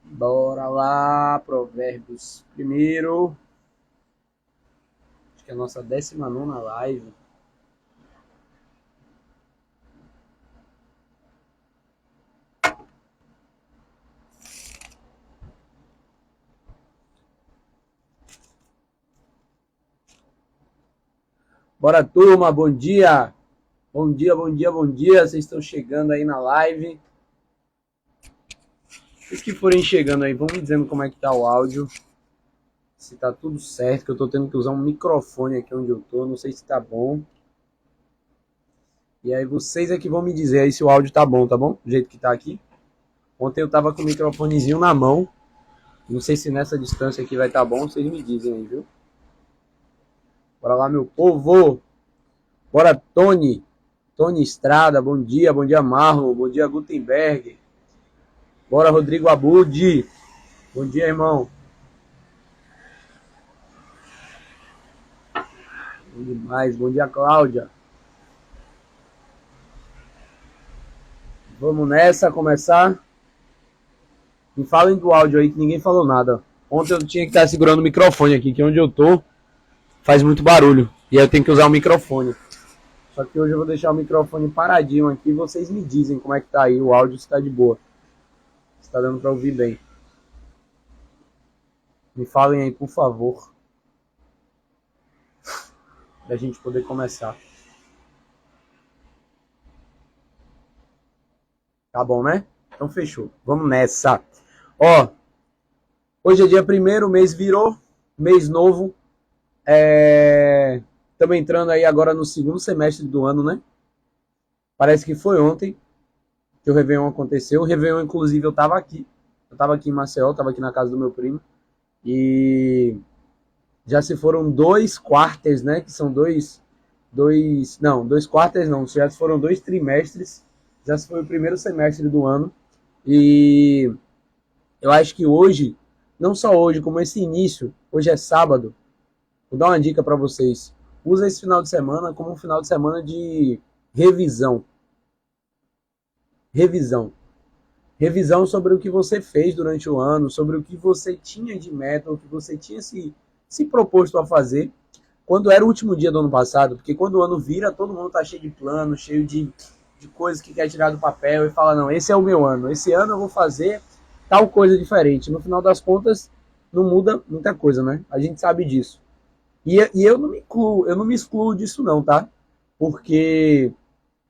Bora lá, Provérbios primeiro. Acho que é a nossa 19ª live. Bora, turma, bom dia. Bom dia, bom dia, bom dia. Vocês estão chegando aí na live. Os que forem chegando aí, vão me dizendo como é que tá o áudio. Se tá tudo certo, que eu tô tendo que usar um microfone aqui onde eu tô. Não sei se tá bom. E aí vocês é que vão me dizer aí se o áudio tá bom, tá bom? Do jeito que tá aqui. Ontem eu tava com o microfonezinho na mão. Não sei se nessa distância aqui vai tá bom. Vocês me dizem aí, viu? Bora lá, meu povo. Bora, Tony. Tony Estrada, bom dia Marlon, bom dia Gutenberg. Bora, Rodrigo Abud. Bom dia, irmão. Bom demais, bom dia, Cláudia. Vamos nessa, começar. Me falem do áudio aí que ninguém falou nada. Ontem eu tinha que estar segurando o microfone aqui, que onde eu tô faz muito barulho. E aí eu tenho que usar o microfone. Só que hoje eu vou deixar o microfone paradinho aqui e vocês me dizem como é que tá aí o áudio, se tá de boa. Se tá dando pra ouvir bem. Me falem aí, por favor. Pra gente poder começar. Tá bom, né? Então fechou. Vamos nessa. Ó, hoje é dia 1º, o mês virou, mês novo. Estamos entrando aí agora no segundo semestre do ano, né? Parece que foi ontem que o Réveillon aconteceu. O Réveillon, inclusive, eu tava aqui. Eu tava aqui em Maceió, tava aqui na casa do meu primo. E já se foram 2 quarters, né? Que são não, 2 quarters não. Já se foram 2 trimestres. Já se foi o primeiro semestre do ano. E eu acho que hoje, não só hoje, como esse início, hoje é sábado, vou dar uma dica para vocês. Usa esse final de semana como um final de semana de revisão. Revisão. Revisão sobre o que você fez durante o ano, sobre o que você tinha de meta, o que você tinha se proposto a fazer quando era o último dia do ano passado, porque quando o ano vira, todo mundo tá cheio de planos, cheio de coisas que quer tirar do papel e fala, não, esse é o meu ano, esse ano eu vou fazer tal coisa diferente. No final das contas, não muda muita coisa, né? A gente sabe disso. E eu não me excluo disso não, tá? Porque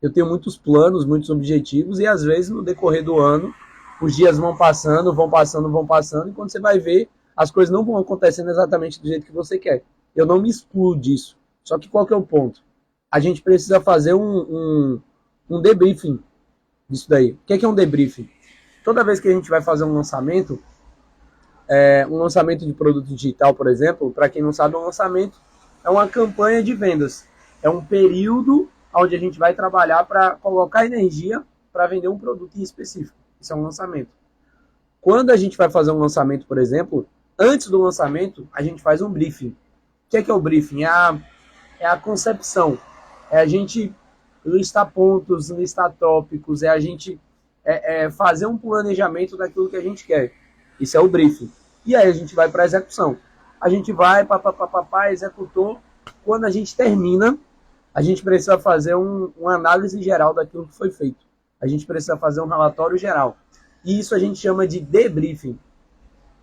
eu tenho muitos planos, muitos objetivos, e às vezes no decorrer do ano, os dias vão passando, vão passando, vão passando, e quando você vai ver, as coisas não vão acontecendo exatamente do jeito que você quer. Eu não me excluo disso. Só que qual que é o ponto? A gente precisa fazer um debriefing disso daí. O que é um debriefing? Toda vez que a gente vai fazer um lançamento de produto digital, por exemplo, para quem não sabe, um lançamento é uma campanha de vendas. É um período onde a gente vai trabalhar para colocar energia para vender um produto em específico. Isso é um lançamento. Quando a gente vai fazer um lançamento, por exemplo, antes do lançamento, a gente faz um briefing. O que é o briefing? É a concepção. É a gente listar pontos, listar tópicos, é a gente fazer um planejamento daquilo que a gente quer. Isso é o briefing. E aí a gente vai para a execução. A gente vai, executou. Quando a gente termina, a gente precisa fazer uma análise geral daquilo que foi feito. A gente precisa fazer um relatório geral. E isso a gente chama de debriefing.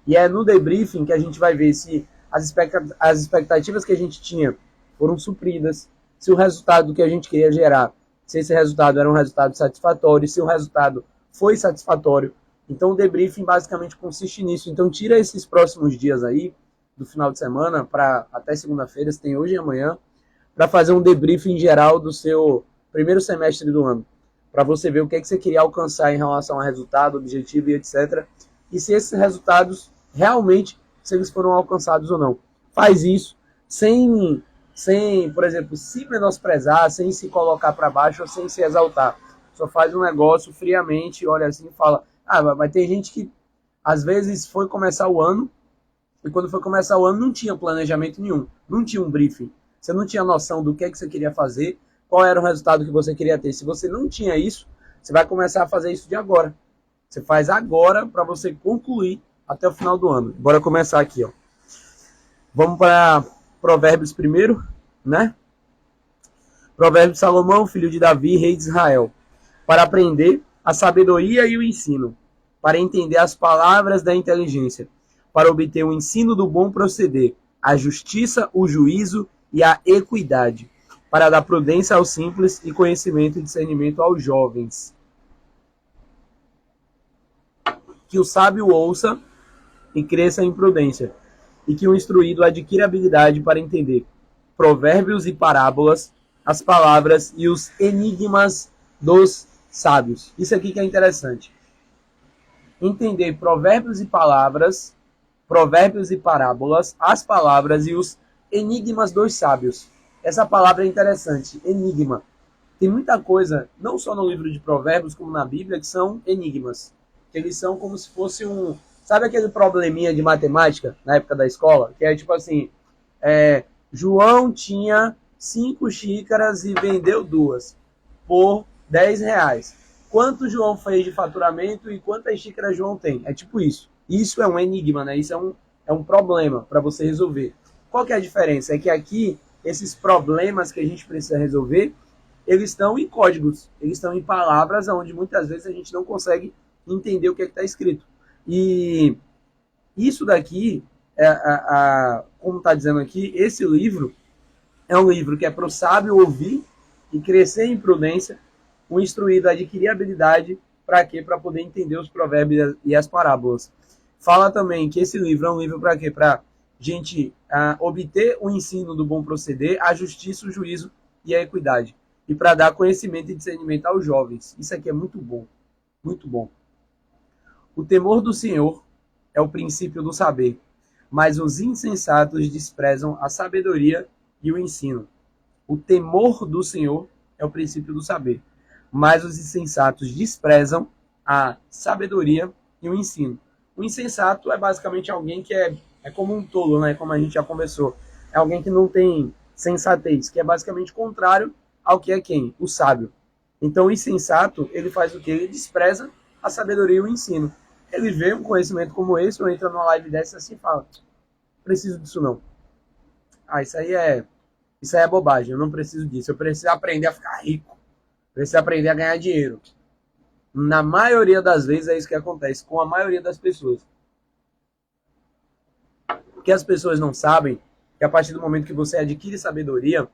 E é no debriefing que a gente vai ver se as expectativas que a gente tinha foram supridas, se o resultado que a gente queria gerar, se esse resultado era um resultado satisfatório, se o resultado foi satisfatório. Então o debriefing basicamente consiste nisso. Então tira esses próximos dias aí, do final de semana, para até segunda-feira, se tem hoje e amanhã, para fazer um debriefing geral do seu primeiro semestre do ano. Para você ver o que é que você queria alcançar em relação a resultado, objetivo e etc. E se esses resultados realmente, se eles foram alcançados ou não. Faz isso sem, por exemplo, se menosprezar, sem se colocar para baixo ou sem se exaltar. Só faz um negócio friamente, olha assim e fala, mas tem gente que às vezes foi começar o ano e quando foi começar o ano não tinha planejamento nenhum, não tinha um briefing. Você não tinha noção do que é que você queria fazer, qual era o resultado que você queria ter. Se você não tinha isso, você vai começar a fazer isso de agora. Você faz agora para você concluir até o final do ano. Bora começar aqui, ó. Vamos para Provérbios primeiro, né? Provérbios de Salomão, filho de Davi, rei de Israel. Para aprender a sabedoria e o ensino, para entender as palavras da inteligência, para obter o ensino do bom proceder, a justiça, o juízo e a equidade, para dar prudência aos simples e conhecimento e discernimento aos jovens. Que o sábio ouça e cresça em prudência, e que o instruído adquira habilidade para entender provérbios e parábolas, as palavras e os enigmas dos sábios. Isso aqui que é interessante. Entender provérbios e palavras, provérbios e parábolas, as palavras e os enigmas dos sábios. Essa palavra é interessante, enigma. Tem muita coisa, não só no livro de provérbios, como na Bíblia, que são enigmas. Eles são como se fosse um... Sabe aquele probleminha de matemática, na época da escola? Que é tipo assim, João tinha 5 xícaras e vendeu 2 por R$10. Quanto João fez de faturamento e quantas xícaras João tem? É tipo isso. Isso é um enigma, né? Isso é um problema para você resolver. Qual que é a diferença? É que aqui, esses problemas que a gente precisa resolver, eles estão em códigos, eles estão em palavras onde muitas vezes a gente não consegue entender o que está escrito. E isso daqui, como está dizendo aqui, esse livro é um livro que é para o sábio ouvir e crescer em prudência, o instruído adquirir habilidade para quê? Para poder entender os provérbios e as parábolas. Fala também que esse livro é um livro para quê? Para gente obter o ensino do bom proceder, a justiça, o juízo e a equidade. E para dar conhecimento e discernimento aos jovens. Isso aqui é muito bom. Muito bom. O temor do Senhor é o princípio do saber, mas os insensatos desprezam a sabedoria e o ensino. O temor do Senhor é o princípio do saber, mas os insensatos desprezam a sabedoria e o ensino. O insensato é basicamente alguém que é como um tolo, né? Como a gente já conversou. É alguém que não tem sensatez, que é basicamente contrário ao que é quem? O sábio. Então o insensato, ele faz o quê? Ele despreza a sabedoria e o ensino. Ele vê um conhecimento como esse, ou entra numa live dessa assim e fala, preciso disso não. Isso aí é bobagem, eu não preciso disso. Eu preciso aprender a ficar rico. Preciso aprender a ganhar dinheiro. Na maioria das vezes é isso que acontece com a maioria das pessoas. Porque as pessoas não sabem que a partir do momento que você adquire sabedoria,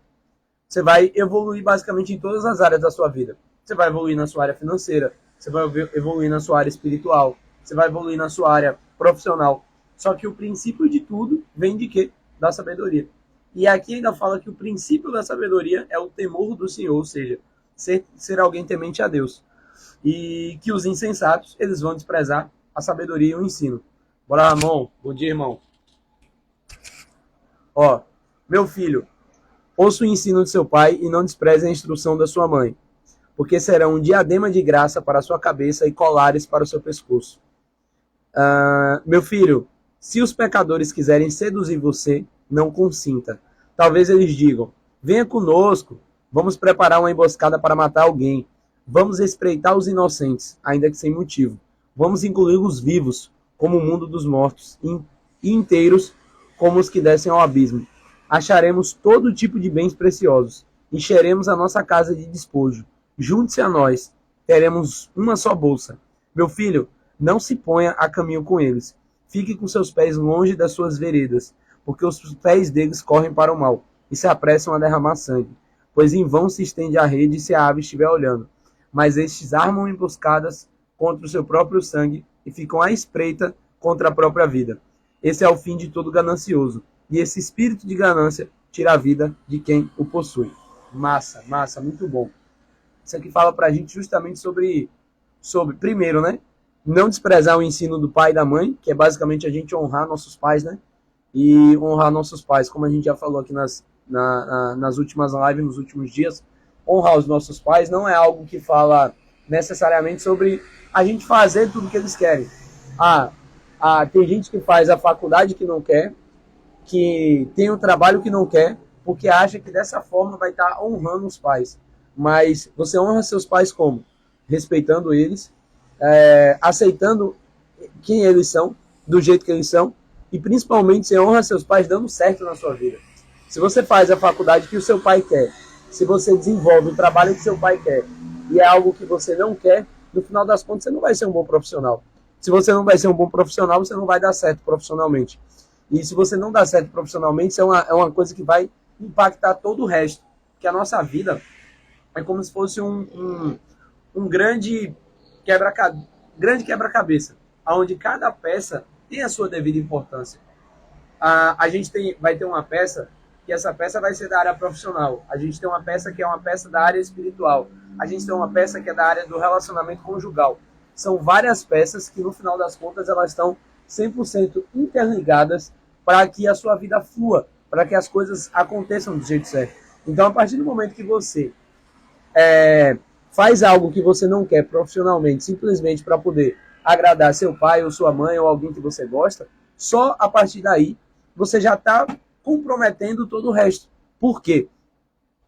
você vai evoluir basicamente em todas as áreas da sua vida. Você vai evoluir na sua área financeira, você vai evoluir na sua área espiritual, você vai evoluir na sua área profissional. Só que o princípio de tudo vem de quê? Da sabedoria. E aqui ainda fala que o princípio da sabedoria é o temor do Senhor, ou seja, ser alguém temente a Deus. E que os insensatos, eles vão desprezar a sabedoria e o ensino. Bora, Ramon. Bom dia, irmão. Ó, meu filho, ouça o ensino de seu pai e não despreze a instrução da sua mãe, porque serão um diadema de graça para a sua cabeça e colares para o seu pescoço. Meu filho, se os pecadores quiserem seduzir você, não consinta. Talvez eles digam, venha conosco, vamos preparar uma emboscada para matar alguém. Vamos espreitar os inocentes, ainda que sem motivo. Vamos incluí-los vivos, como o mundo dos mortos, e inteiros, como os que descem ao abismo. Acharemos todo tipo de bens preciosos. Encheremos a nossa casa de despojo. Junte-se a nós. Teremos uma só bolsa. Meu filho, não se ponha a caminho com eles. Fique com seus pés longe das suas veredas, porque os pés deles correm para o mal e se apressam a derramar sangue. Pois em vão se estende a rede se a ave estiver olhando. Mas estes armam emboscadas contra o seu próprio sangue e ficam à espreita contra a própria vida. Esse é o fim de todo ganancioso. E esse espírito de ganância tira a vida de quem o possui. Massa, massa, muito bom. Isso aqui fala pra gente justamente sobre primeiro, né? Não desprezar o ensino do pai e da mãe, que é basicamente a gente honrar nossos pais, né? E honrar nossos pais, como a gente já falou aqui nas últimas lives, nos últimos dias, honrar os nossos pais não é algo que fala necessariamente sobre a gente fazer tudo o que eles querem. Tem gente que faz a faculdade que não quer, que tem um trabalho que não quer, porque acha que dessa forma vai estar honrando os pais. Mas você honra seus pais como? Respeitando eles, aceitando quem eles são, do jeito que eles são, e principalmente você honra seus pais dando certo na sua vida. Se você faz a faculdade que o seu pai quer, se você desenvolve o trabalho que seu pai quer, e é algo que você não quer, no final das contas você não vai ser um bom profissional. Se você não vai ser um bom profissional, você não vai dar certo profissionalmente. E se você não dá certo profissionalmente, isso é uma coisa que vai impactar todo o resto. Porque a nossa vida é como se fosse um grande quebra-cabeça, onde cada peça tem a sua devida importância. A gente vai ter uma peça que essa peça vai ser da área profissional. A gente tem uma peça que é uma peça da área espiritual. A gente tem uma peça que é da área do relacionamento conjugal. São várias peças que, no final das contas, elas estão 100% interligadas para que a sua vida flua, para que as coisas aconteçam do jeito certo. Então, a partir do momento que você faz algo que você não quer profissionalmente, simplesmente para poder agradar seu pai ou sua mãe ou alguém que você gosta, só a partir daí você já está comprometendo todo o resto. Por quê?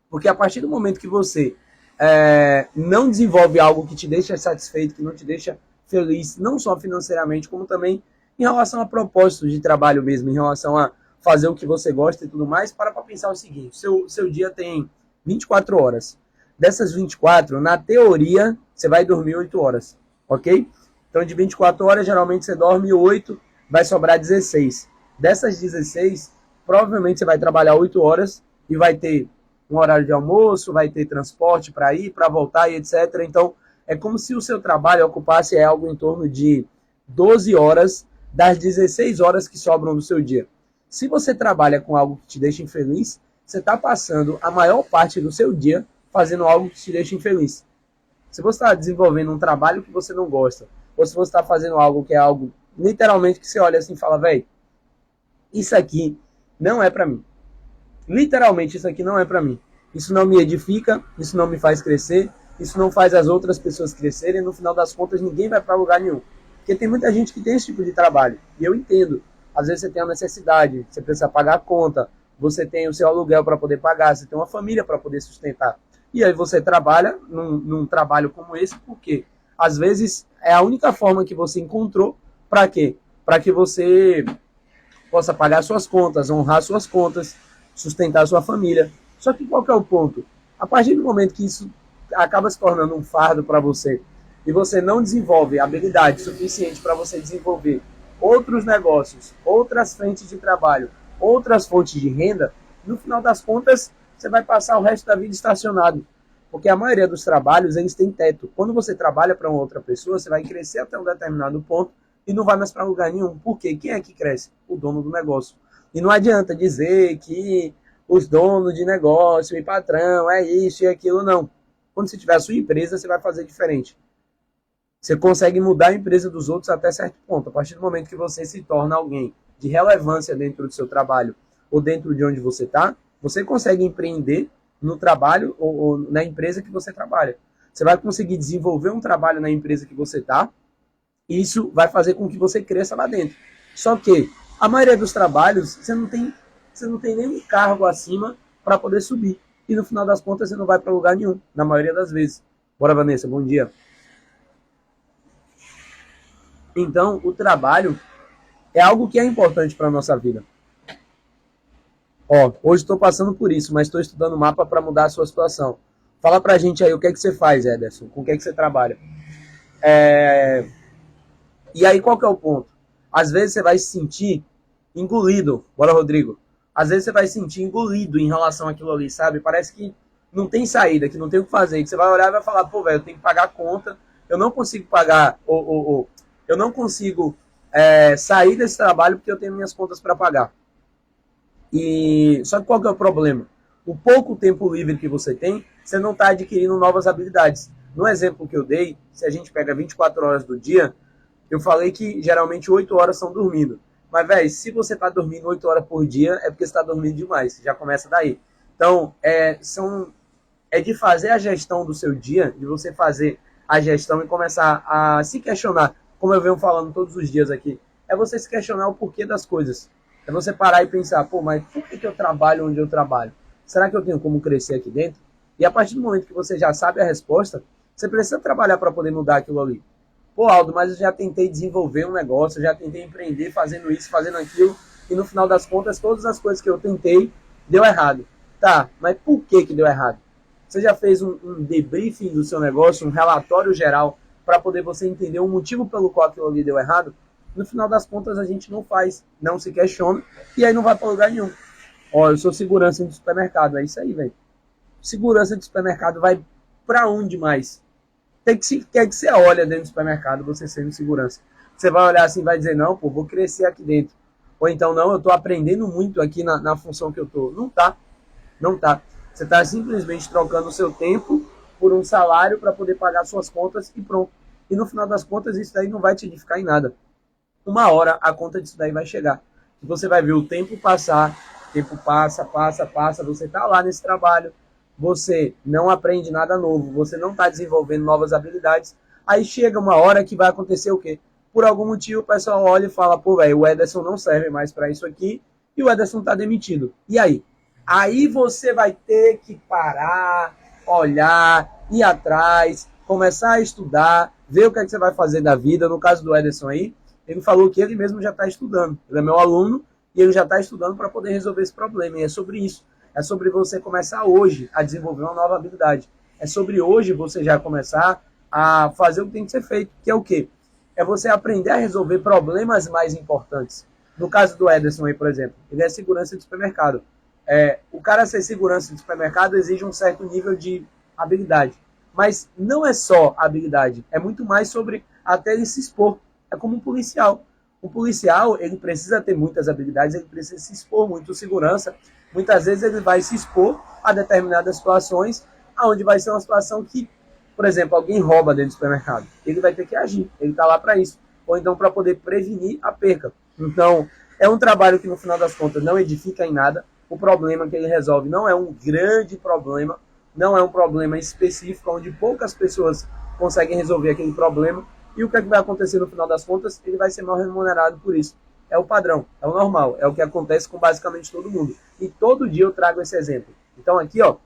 Porque a partir do momento que você não desenvolve algo que te deixa satisfeito, que não te deixa feliz, não só financeiramente, como também em relação a propósitos de trabalho mesmo, em relação a fazer o que você gosta e tudo mais, para pensar o seguinte: seu dia tem 24 horas. Dessas 24, na teoria, você vai dormir 8 horas, ok? Então, de 24 horas, geralmente você dorme 8, vai sobrar 16. Dessas 16, provavelmente você vai trabalhar 8 horas e vai ter um horário de almoço, vai ter transporte para ir, para voltar e etc. Então, é como se o seu trabalho ocupasse algo em torno de 12 horas das 16 horas que sobram do seu dia. Se você trabalha com algo que te deixa infeliz, você está passando a maior parte do seu dia fazendo algo que te deixa infeliz. Se você está desenvolvendo um trabalho que você não gosta, ou se você está fazendo algo que é algo, literalmente, que você olha assim e fala, velho, isso aqui não é para mim. Literalmente, isso aqui não é para mim. Isso não me edifica, isso não me faz crescer, isso não faz as outras pessoas crescerem, no final das contas, ninguém vai para lugar nenhum. Porque tem muita gente que tem esse tipo de trabalho, e eu entendo. Às vezes você tem uma necessidade, você precisa pagar a conta, você tem o seu aluguel para poder pagar, você tem uma família para poder sustentar. E aí você trabalha num trabalho como esse, porque às vezes é a única forma que você encontrou para quê? Para que você possa pagar suas contas, honrar suas contas, sustentar sua família. Só que qual que é o ponto? A partir do momento que isso acaba se tornando um fardo para você e você não desenvolve habilidade suficiente para você desenvolver outros negócios, outras frentes de trabalho, outras fontes de renda, no final das contas, você vai passar o resto da vida estacionado. Porque a maioria dos trabalhos, eles têm teto. Quando você trabalha para uma outra pessoa, você vai crescer até um determinado ponto e não vai mais para lugar nenhum. Por quê? Quem é que cresce? O dono do negócio. E não adianta dizer que os donos de negócio e patrão é isso e aquilo, não. Quando você tiver a sua empresa, você vai fazer diferente. Você consegue mudar a empresa dos outros até certo ponto. A partir do momento que você se torna alguém de relevância dentro do seu trabalho ou dentro de onde você está, você consegue empreender no trabalho ou na empresa que você trabalha. Você vai conseguir desenvolver um trabalho na empresa que você está, e isso vai fazer com que você cresça lá dentro. Só que a maioria dos trabalhos, você não tem nenhum cargo acima para poder subir. E no final das contas, você não vai para lugar nenhum, na maioria das vezes. Bora, Vanessa, bom dia. Então, o trabalho é algo que é importante para a nossa vida. Ó, hoje estou passando por isso, mas estou estudando mapa para mudar a sua situação. Fala pra gente aí o que é que você faz, Ederson, com o que é que você trabalha. E aí qual que é o ponto? Às vezes você vai se sentir engolido. Bora, Rodrigo. Às vezes você vai se sentir engolido em relação àquilo ali, sabe? Parece que não tem saída, que não tem o que fazer. Que você vai olhar e vai falar, pô, velho, eu tenho que pagar a conta, eu não consigo pagar, eu não consigo sair desse trabalho porque eu tenho minhas contas para pagar. E só que qual que é o problema? O pouco tempo livre que você tem, você não está adquirindo novas habilidades. No exemplo que eu dei, se a gente pega 24 horas do dia, eu falei que geralmente 8 horas são dormindo. Mas, velho, se você está dormindo 8 horas por dia, é porque você está dormindo demais. Já começa daí. Então, é de fazer a gestão do seu dia, de você fazer a gestão e começar a se questionar, como eu venho falando todos os dias aqui. É você se questionar o porquê das coisas. É você parar e pensar, pô, mas por que eu trabalho onde eu trabalho? Será que eu tenho como crescer aqui dentro? E a partir do momento que você já sabe a resposta, você precisa trabalhar para poder mudar aquilo ali. Pô, Aldo, mas eu já tentei desenvolver um negócio, eu já tentei empreender fazendo isso, fazendo aquilo, e no final das contas, todas as coisas que eu tentei, deu errado. Tá, mas por que deu errado? Você já fez um debriefing do seu negócio, um relatório geral, para poder você entender o motivo pelo qual aquilo ali deu errado? No final das contas, a gente não faz, não se questiona, e aí não vai para lugar nenhum. Ó, eu sou segurança de supermercado, é isso aí, velho. Segurança de supermercado vai para onde mais? Quer que você olha dentro do supermercado, você sendo segurança. Você vai olhar assim e vai dizer, não, pô, vou crescer aqui dentro. Ou então, não, eu estou aprendendo muito aqui na função que eu estou. Não tá, não tá. Você está simplesmente trocando o seu tempo por um salário para poder pagar suas contas e pronto. E no final das contas, isso daí não vai te edificar em nada. Uma hora a conta disso daí vai chegar. E você vai ver o tempo passar, o tempo passa, você está lá nesse trabalho, você não aprende nada novo, você não está desenvolvendo novas habilidades, aí chega uma hora que vai acontecer o quê? Por algum motivo o pessoal olha e fala, pô, velho, o Ederson não serve mais para isso aqui e o Ederson está demitido. E aí? Aí você vai ter que parar, olhar, ir atrás, começar a estudar, ver o que é que você vai fazer da vida. No caso do Ederson aí, ele falou que ele mesmo já está estudando. Ele é meu aluno e ele já está estudando para poder resolver esse problema. E é sobre isso. É sobre você começar hoje a desenvolver uma nova habilidade. É sobre hoje você já começar a fazer o que tem que ser feito, que é o quê? É você aprender a resolver problemas mais importantes. No caso do Ederson aí, por exemplo, ele é segurança de supermercado. O cara ser segurança de supermercado exige um certo nível de habilidade. Mas não é só habilidade, é muito mais sobre até ele se expor. É como um policial. O policial, ele precisa ter muitas habilidades, ele precisa se expor muito. O segurança, muitas vezes ele vai se expor a determinadas situações, onde vai ser uma situação que, por exemplo, alguém rouba dentro do supermercado. Ele vai ter que agir, ele está lá para isso. Ou então para poder prevenir a perca. Então, é um trabalho que no final das contas não edifica em nada. O problema que ele resolve não é um grande problema, não é um problema específico, onde poucas pessoas conseguem resolver aquele problema. E o que, é que vai acontecer no final das contas? Ele vai ser mal remunerado por isso. É o padrão, é o normal, é o que acontece com basicamente todo mundo. E todo dia eu trago esse exemplo. Então aqui, ó,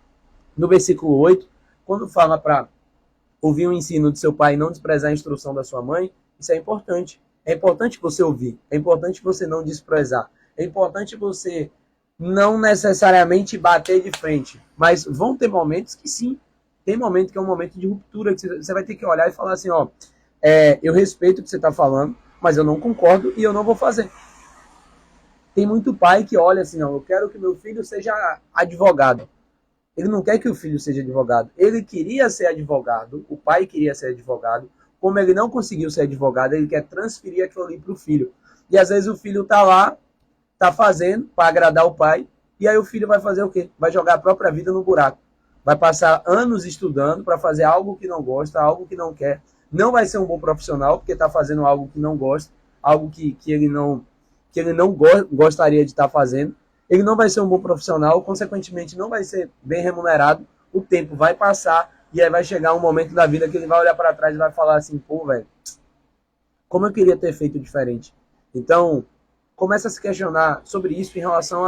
no versículo 8, quando fala para ouvir o ensino de seu pai e não desprezar a instrução da sua mãe, isso é importante. É importante você ouvir, é importante você não desprezar, é importante você não necessariamente bater de frente, mas vão ter momentos que sim, tem momento que é um momento de ruptura, que você vai ter que olhar e falar assim, ó, eu respeito o que você está falando, mas eu não concordo e eu não vou fazer. Tem muito pai que olha assim, não, eu quero que meu filho seja advogado. Ele não quer que o filho seja advogado. Ele queria ser advogado, o pai queria ser advogado. Como ele não conseguiu ser advogado, ele quer transferir aquilo ali para o filho. E às vezes o filho está lá, está fazendo para agradar o pai, e aí o filho vai fazer o quê? Vai jogar a própria vida no buraco. Vai passar anos estudando para fazer algo que não gosta, algo que não quer. Não vai ser um bom profissional, porque está fazendo algo que não gosta, algo que ele não gostaria de estar fazendo. Ele não vai ser um bom profissional, consequentemente não vai ser bem remunerado, o tempo vai passar e aí vai chegar um momento da vida que ele vai olhar para trás e vai falar assim, pô, velho, como eu queria ter feito diferente. Então, começa a se questionar sobre isso em relação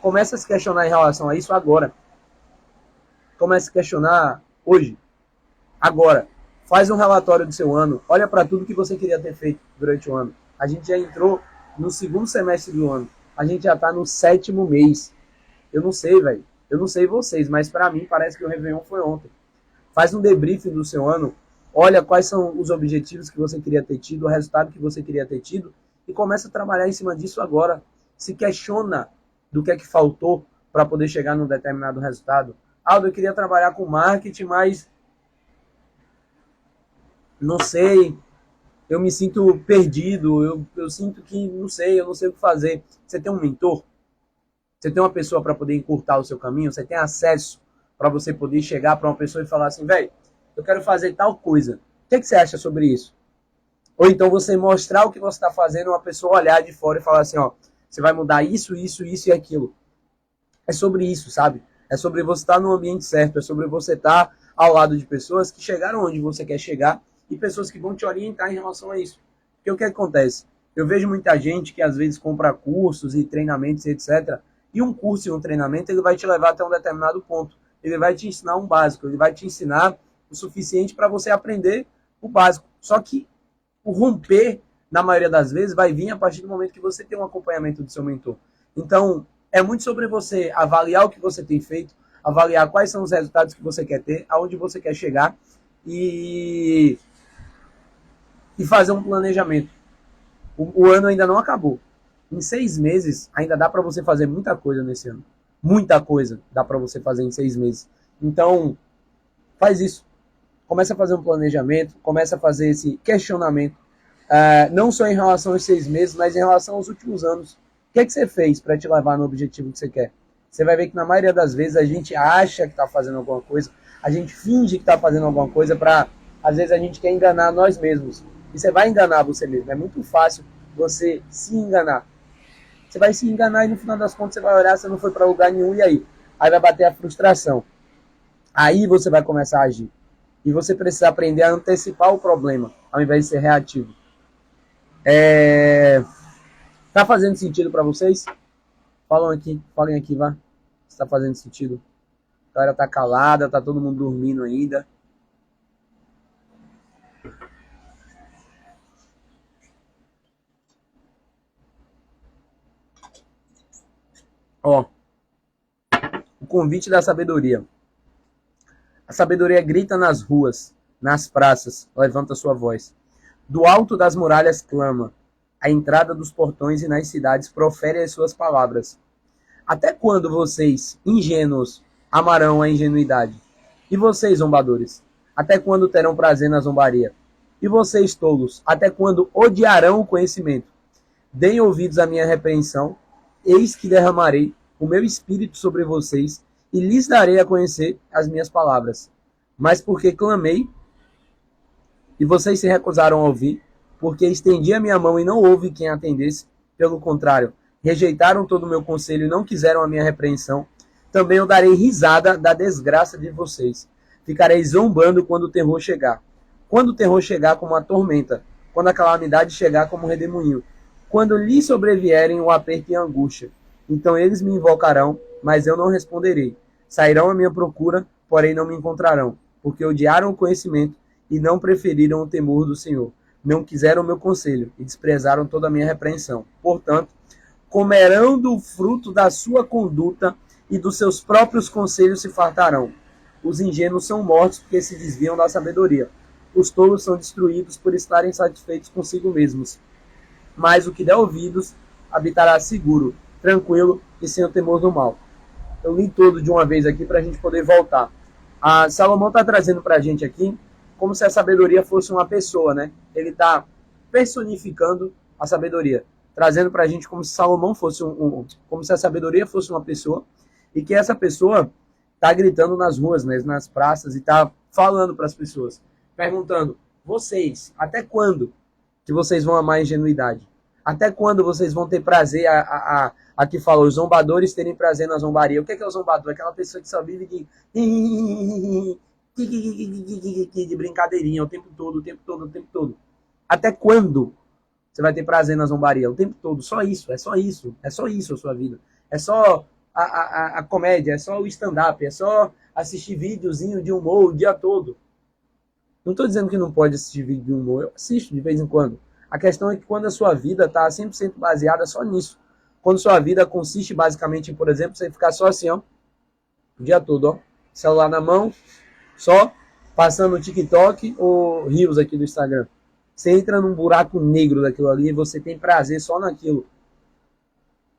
começa a se questionar em relação a isso agora. Começa a se questionar hoje, agora. Faz um relatório do seu ano, olha para tudo que você queria ter feito durante o ano. A gente já entrou no segundo semestre do ano. A gente já está no 7º mês. Eu não sei, velho. Eu não sei vocês, mas para mim parece que o Réveillon foi ontem. Faz um debriefing do seu ano. Olha quais são os objetivos que você queria ter tido, o resultado que você queria ter tido. E começa a trabalhar em cima disso agora. Se questiona do que é que faltou para poder chegar num determinado resultado. Aldo, eu queria trabalhar com marketing, mas não sei, eu me sinto perdido, eu sinto que não sei, eu não sei o que fazer. Você tem um mentor? Você tem uma pessoa para poder encurtar o seu caminho? Você tem acesso para você poder chegar para uma pessoa e falar assim, velho, eu quero fazer tal coisa. O que você acha sobre isso? Ou então você mostrar o que você está fazendo, uma pessoa olhar de fora e falar assim, ó, você vai mudar isso, isso, isso e aquilo. É sobre isso, sabe? É sobre você estar no ambiente certo, é sobre você estar ao lado de pessoas que chegaram onde você quer chegar e pessoas que vão te orientar em relação a isso. Porque o que acontece? Eu vejo muita gente que às vezes compra cursos e treinamentos, etc. E um curso e um treinamento ele vai te levar até um determinado ponto. Ele vai te ensinar um básico, ele vai te ensinar o suficiente para você aprender o básico. Só que o romper, na maioria das vezes, vai vir a partir do momento que você tem um acompanhamento do seu mentor. Então, é muito sobre você avaliar o que você tem feito, avaliar quais são os resultados que você quer ter, aonde você quer chegar e fazer um planejamento. O ano ainda não acabou. Em 6 meses, ainda dá para você fazer muita coisa nesse ano. Muita coisa dá para você fazer em 6 meses. Então, faz isso. Começa a fazer um planejamento, começa a fazer esse questionamento, não só em relação aos 6 meses, mas em relação aos últimos anos. O que é que você fez para te levar no objetivo que você quer? Você vai ver que na maioria das vezes a gente acha que está fazendo alguma coisa, a gente finge que está fazendo alguma coisa para, às vezes a gente quer enganar nós mesmos. E você vai enganar você mesmo. É muito fácil você se enganar. Você vai se enganar e no final das contas você vai olhar, você não foi para lugar nenhum e aí? Aí vai bater a frustração. Aí você vai começar a agir. E você precisa aprender a antecipar o problema, ao invés de ser reativo. Tá fazendo sentido para vocês? Falem aqui, vá. Se tá fazendo sentido. A galera tá calada, tá todo mundo dormindo ainda. Ó, o convite da sabedoria. A sabedoria grita nas ruas, nas praças, levanta sua voz. Do alto das muralhas clama, à entrada dos portões e nas cidades profere as suas palavras. Até quando vocês, ingênuos, amarão a ingenuidade? E vocês, zombadores, até quando terão prazer na zombaria? E vocês, tolos, até quando odiarão o conhecimento? Deem ouvidos à minha repreensão, eis que derramarei o meu espírito sobre vocês e lhes darei a conhecer as minhas palavras. Mas porque clamei e vocês se recusaram a ouvir, porque estendi a minha mão e não houve quem atendesse, pelo contrário, rejeitaram todo o meu conselho e não quiseram a minha repreensão, também eu darei risada da desgraça de vocês. Ficarei zombando quando o terror chegar. Quando o terror chegar como uma tormenta, quando a calamidade chegar como um redemoinho, quando lhe sobrevierem o aperto e a angústia. Então eles me invocarão, mas eu não responderei. Sairão à minha procura, porém não me encontrarão, porque odiaram o conhecimento e não preferiram o temor do Senhor. Não quiseram o meu conselho e desprezaram toda a minha repreensão. Portanto, comerão do fruto da sua conduta e dos seus próprios conselhos se fartarão. Os ingênuos são mortos porque se desviam da sabedoria. Os tolos são destruídos por estarem satisfeitos consigo mesmos. Mas o que der ouvidos habitará seguro, tranquilo e sem o temor do mal. Eu li todo de uma vez aqui para a gente poder voltar. A Salomão está trazendo para a gente aqui como se a sabedoria fosse uma pessoa, né? Ele está personificando a sabedoria, trazendo para a gente como se Salomão fosse como se a sabedoria fosse uma pessoa e que essa pessoa está gritando nas ruas, né, nas praças e está falando para as pessoas, perguntando: vocês, até quando que vocês vão amar a ingenuidade? Até quando vocês vão ter prazer que falou, os zombadores terem prazer na zombaria? O que é o zombador? Aquela pessoa que só vive de brincadeirinha o tempo todo, o tempo todo, o tempo todo. Até quando você vai ter prazer na zombaria? O tempo todo. Só isso, é só isso. É só isso a sua vida. É só a comédia, é só o stand-up, é só assistir videozinho de humor o dia todo. Não estou dizendo que não pode assistir vídeo de humor, eu assisto de vez em quando. A questão é que quando a sua vida está 100% baseada só nisso. Quando sua vida consiste basicamente em, por exemplo, você ficar só assim, ó, o dia todo, ó, celular na mão, só passando o TikTok ou Reels aqui do Instagram. Você entra num buraco negro daquilo ali e você tem prazer só naquilo.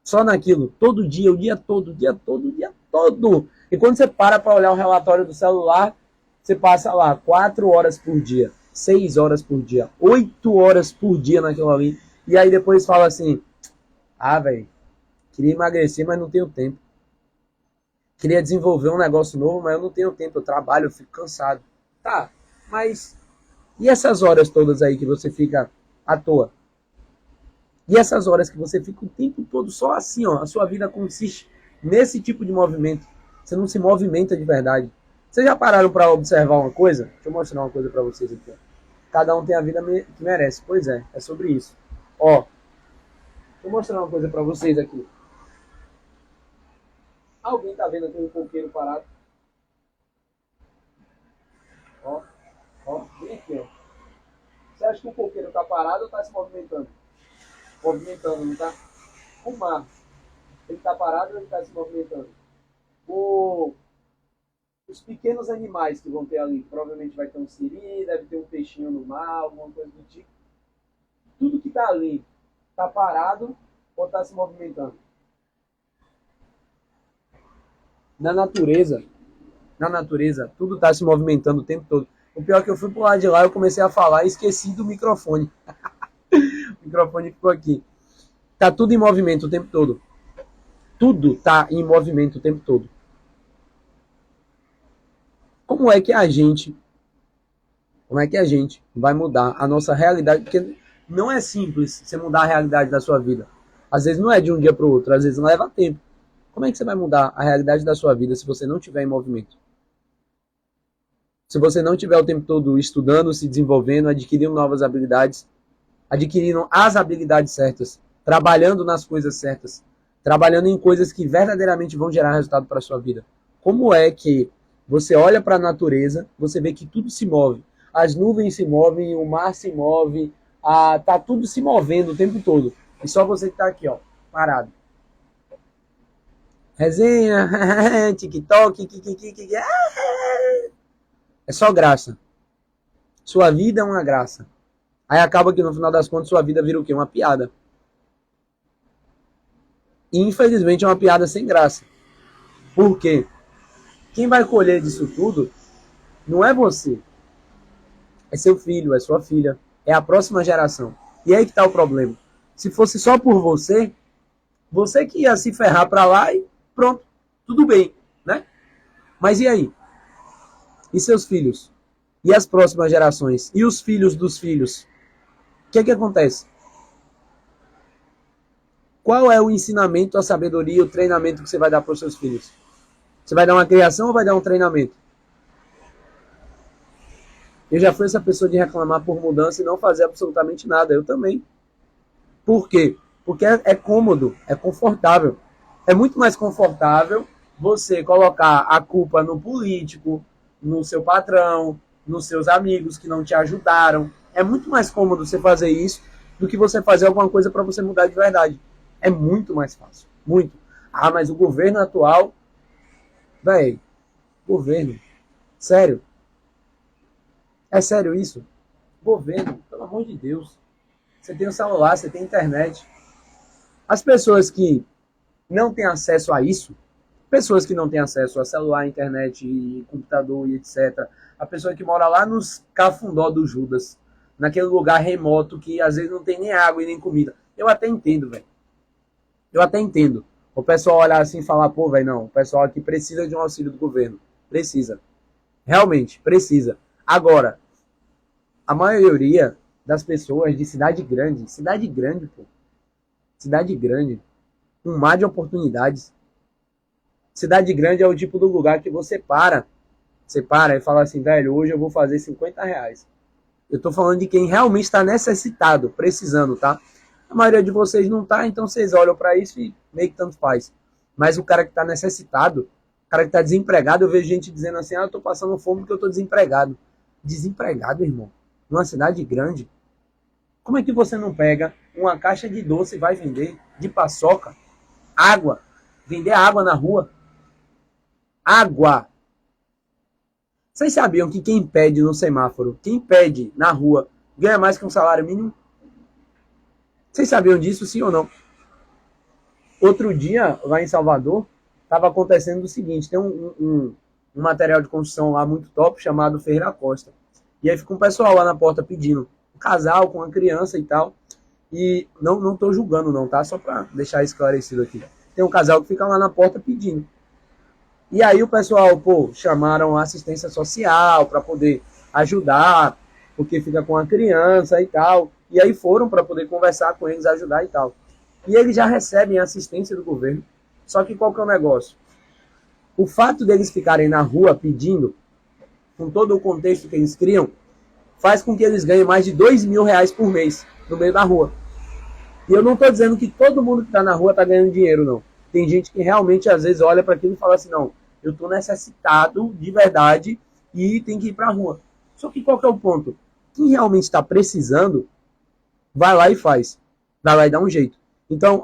Só naquilo. Todo dia, o dia todo, o dia todo, o dia todo. E quando você para olhar o relatório do celular, você passa lá 4 horas por dia, 6 horas por dia, 8 horas por dia naquilo ali. E aí depois fala assim: ah, velho, queria emagrecer, mas não tenho tempo. Queria desenvolver um negócio novo, mas eu não tenho tempo. Eu trabalho, eu fico cansado. Tá, mas e essas horas todas aí que você fica à toa? E essas horas que você fica o tempo todo só assim, ó, a sua vida consiste nesse tipo de movimento. Você não se movimenta de verdade. Vocês já pararam para observar uma coisa? Deixa eu mostrar uma coisa para vocês aqui. Ó. Cada um tem a vida que merece. Pois é sobre isso. Ó, deixa eu mostrar uma coisa para vocês aqui. Alguém tá vendo aqui um coqueiro parado? Ó, bem aqui, ó. Você acha que o coqueiro está parado ou está se movimentando? Movimentando, não está? O mar, ele está parado ou ele está se movimentando? O, os pequenos animais que vão ter ali, provavelmente vai ter um siri, deve ter um peixinho no mar, alguma coisa do tipo. Tudo que está ali está parado ou está se movimentando? Na natureza, tudo está se movimentando o tempo todo. O pior é que eu fui pro lado de lá, eu comecei a falar e esqueci do microfone. O microfone ficou aqui. Tá tudo em movimento o tempo todo. Tudo tá em movimento o tempo todo. Como é que a gente vai mudar a nossa realidade? Porque não é simples você mudar a realidade da sua vida. Às vezes não é de um dia para o outro, às vezes leva tempo. Como é que você vai mudar a realidade da sua vida se você não estiver em movimento? Se você não estiver o tempo todo estudando, se desenvolvendo, adquirindo novas habilidades, adquirindo as habilidades certas, trabalhando nas coisas certas, trabalhando em coisas que verdadeiramente vão gerar resultado para a sua vida. Como é que você olha para a natureza, você vê que tudo se move. As nuvens se movem, o mar se move, tá tudo se movendo o tempo todo. E só você que está aqui, ó, parado. Resenha, TikTok, é só graça. Sua vida é uma graça. Aí acaba que no final das contas sua vida vira o quê? Uma piada. E infelizmente é uma piada sem graça. Por quê? Quem vai colher disso tudo não é você. É seu filho, é sua filha. É a próxima geração. E aí que tá o problema. Se fosse só por você, você que ia se ferrar pra lá e pronto. Tudo bem, né? Mas e aí? E seus filhos? E as próximas gerações? E os filhos dos filhos? O que é que acontece? Qual é o ensinamento, a sabedoria, o treinamento que você vai dar para os seus filhos? Você vai dar uma criação ou vai dar um treinamento? Eu já fui essa pessoa de reclamar por mudança e não fazer absolutamente nada. Eu também. Por quê? Porque é cômodo, é confortável. É muito mais confortável você colocar a culpa no político, no seu patrão, nos seus amigos que não te ajudaram. É muito mais cômodo você fazer isso do que você fazer alguma coisa para você mudar de verdade. É muito mais fácil. Muito. Ah, mas o governo atual... Véi, governo. Sério. É sério isso? Governo, pelo amor de Deus. Você tem o celular, você tem internet. As pessoas que não têm acesso a isso, pessoas que não têm acesso a celular, internet, computador e etc. A pessoa que mora lá nos cafundó do Judas, naquele lugar remoto que às vezes não tem nem água e nem comida. Eu até entendo, velho. Eu até entendo. O pessoal olhar assim e falar, pô, velho, não, o pessoal aqui precisa de um auxílio do governo. Precisa. Realmente, precisa. Agora, a maioria das pessoas de cidade grande, pô. Cidade grande. Um mar de oportunidades. Cidade grande é o tipo do lugar que você para. Você para e fala assim, velho, hoje eu vou fazer R$50. Eu tô falando de quem realmente está necessitado, precisando, tá? A maioria de vocês não tá, então vocês olham para isso e meio que tanto faz. Mas o cara que tá necessitado, o cara que tá desempregado, eu vejo gente dizendo assim, eu tô passando fome porque eu tô desempregado. Desempregado, irmão? Numa cidade grande? Como é que você não pega uma caixa de doce e vai vender de paçoca? Água. Vender água na rua. Água. Vocês sabiam que quem pede no semáforo, quem pede na rua, ganha mais que um salário mínimo? Vocês sabiam disso, sim ou não? Outro dia, lá em Salvador, estava acontecendo o seguinte, tem um material de construção lá muito top, chamado Ferreira Costa. E aí fica um pessoal lá na porta pedindo, um casal com uma criança e tal. E não tô julgando não, tá? Só para deixar esclarecido aqui. Tem um casal que fica lá na porta pedindo. E aí o pessoal, pô, chamaram a assistência social para poder ajudar, porque fica com a criança e tal. E aí foram para poder conversar com eles, ajudar e tal. E eles já recebem assistência do governo. Só que qual que é o negócio? O fato deles ficarem na rua pedindo, com todo o contexto que eles criam, faz com que eles ganhem mais de R$2.000 por mês no meio da rua. E eu não estou dizendo que todo mundo que está na rua está ganhando dinheiro, não. Tem gente que realmente às vezes olha para aquilo e fala assim, não, eu estou necessitado de verdade e tem que ir para a rua. Só que qual que é o ponto? Quem realmente está precisando, vai lá e faz. Vai lá e dá um jeito. Então,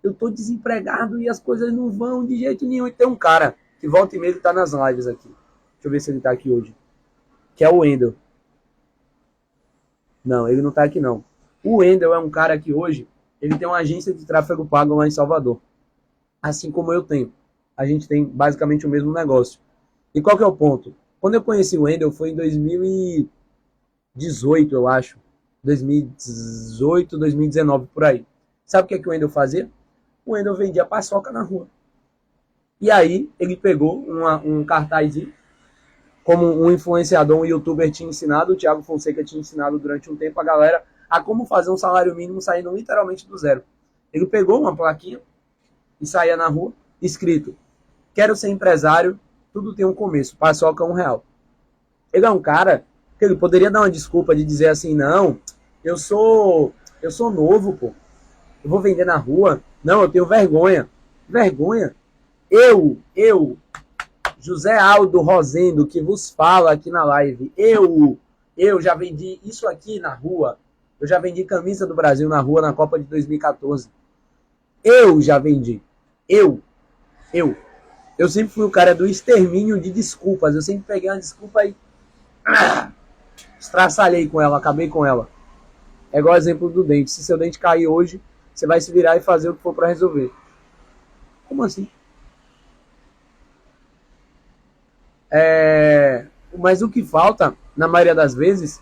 eu tô desempregado e as coisas não vão de jeito nenhum. E tem um cara que volta e meia ele tá nas lives aqui. Deixa eu ver se ele tá aqui hoje. Que é o Wendel. Não, ele não tá aqui não. O Wendel é um cara que hoje, ele tem uma agência de tráfego pago lá em Salvador. Assim como eu tenho. A gente tem basicamente o mesmo negócio. E qual que é o ponto? Quando eu conheci o Wendel foi em 2018, eu acho. 2018, 2019, por aí. Sabe o que o Wendel fazia? O Wendel vendia paçoca na rua. E aí ele pegou um cartazinho, como um influenciador, um youtuber tinha ensinado, o Thiago Fonseca tinha ensinado durante um tempo a galera a como fazer um salário mínimo saindo literalmente do zero. Ele pegou uma plaquinha e saía na rua, escrito: quero ser empresário, tudo tem um começo, paçoca R$1. Ele é um cara que ele poderia dar uma desculpa de dizer assim, não, eu sou novo, pô, eu vou vender na rua, não, eu tenho vergonha. Vergonha? Eu, José Aldo Rosendo, que vos fala aqui na live, eu já vendi isso aqui na rua, eu já vendi camisa do Brasil na rua na Copa de 2014. Eu já vendi. Eu sempre fui o cara do extermínio de desculpas. Eu sempre peguei uma desculpa e estraçalhei com ela, acabei com ela. É igual o exemplo do dente. Se seu dente cair hoje, você vai se virar e fazer o que for para resolver. Como assim? Mas o que falta, na maioria das vezes,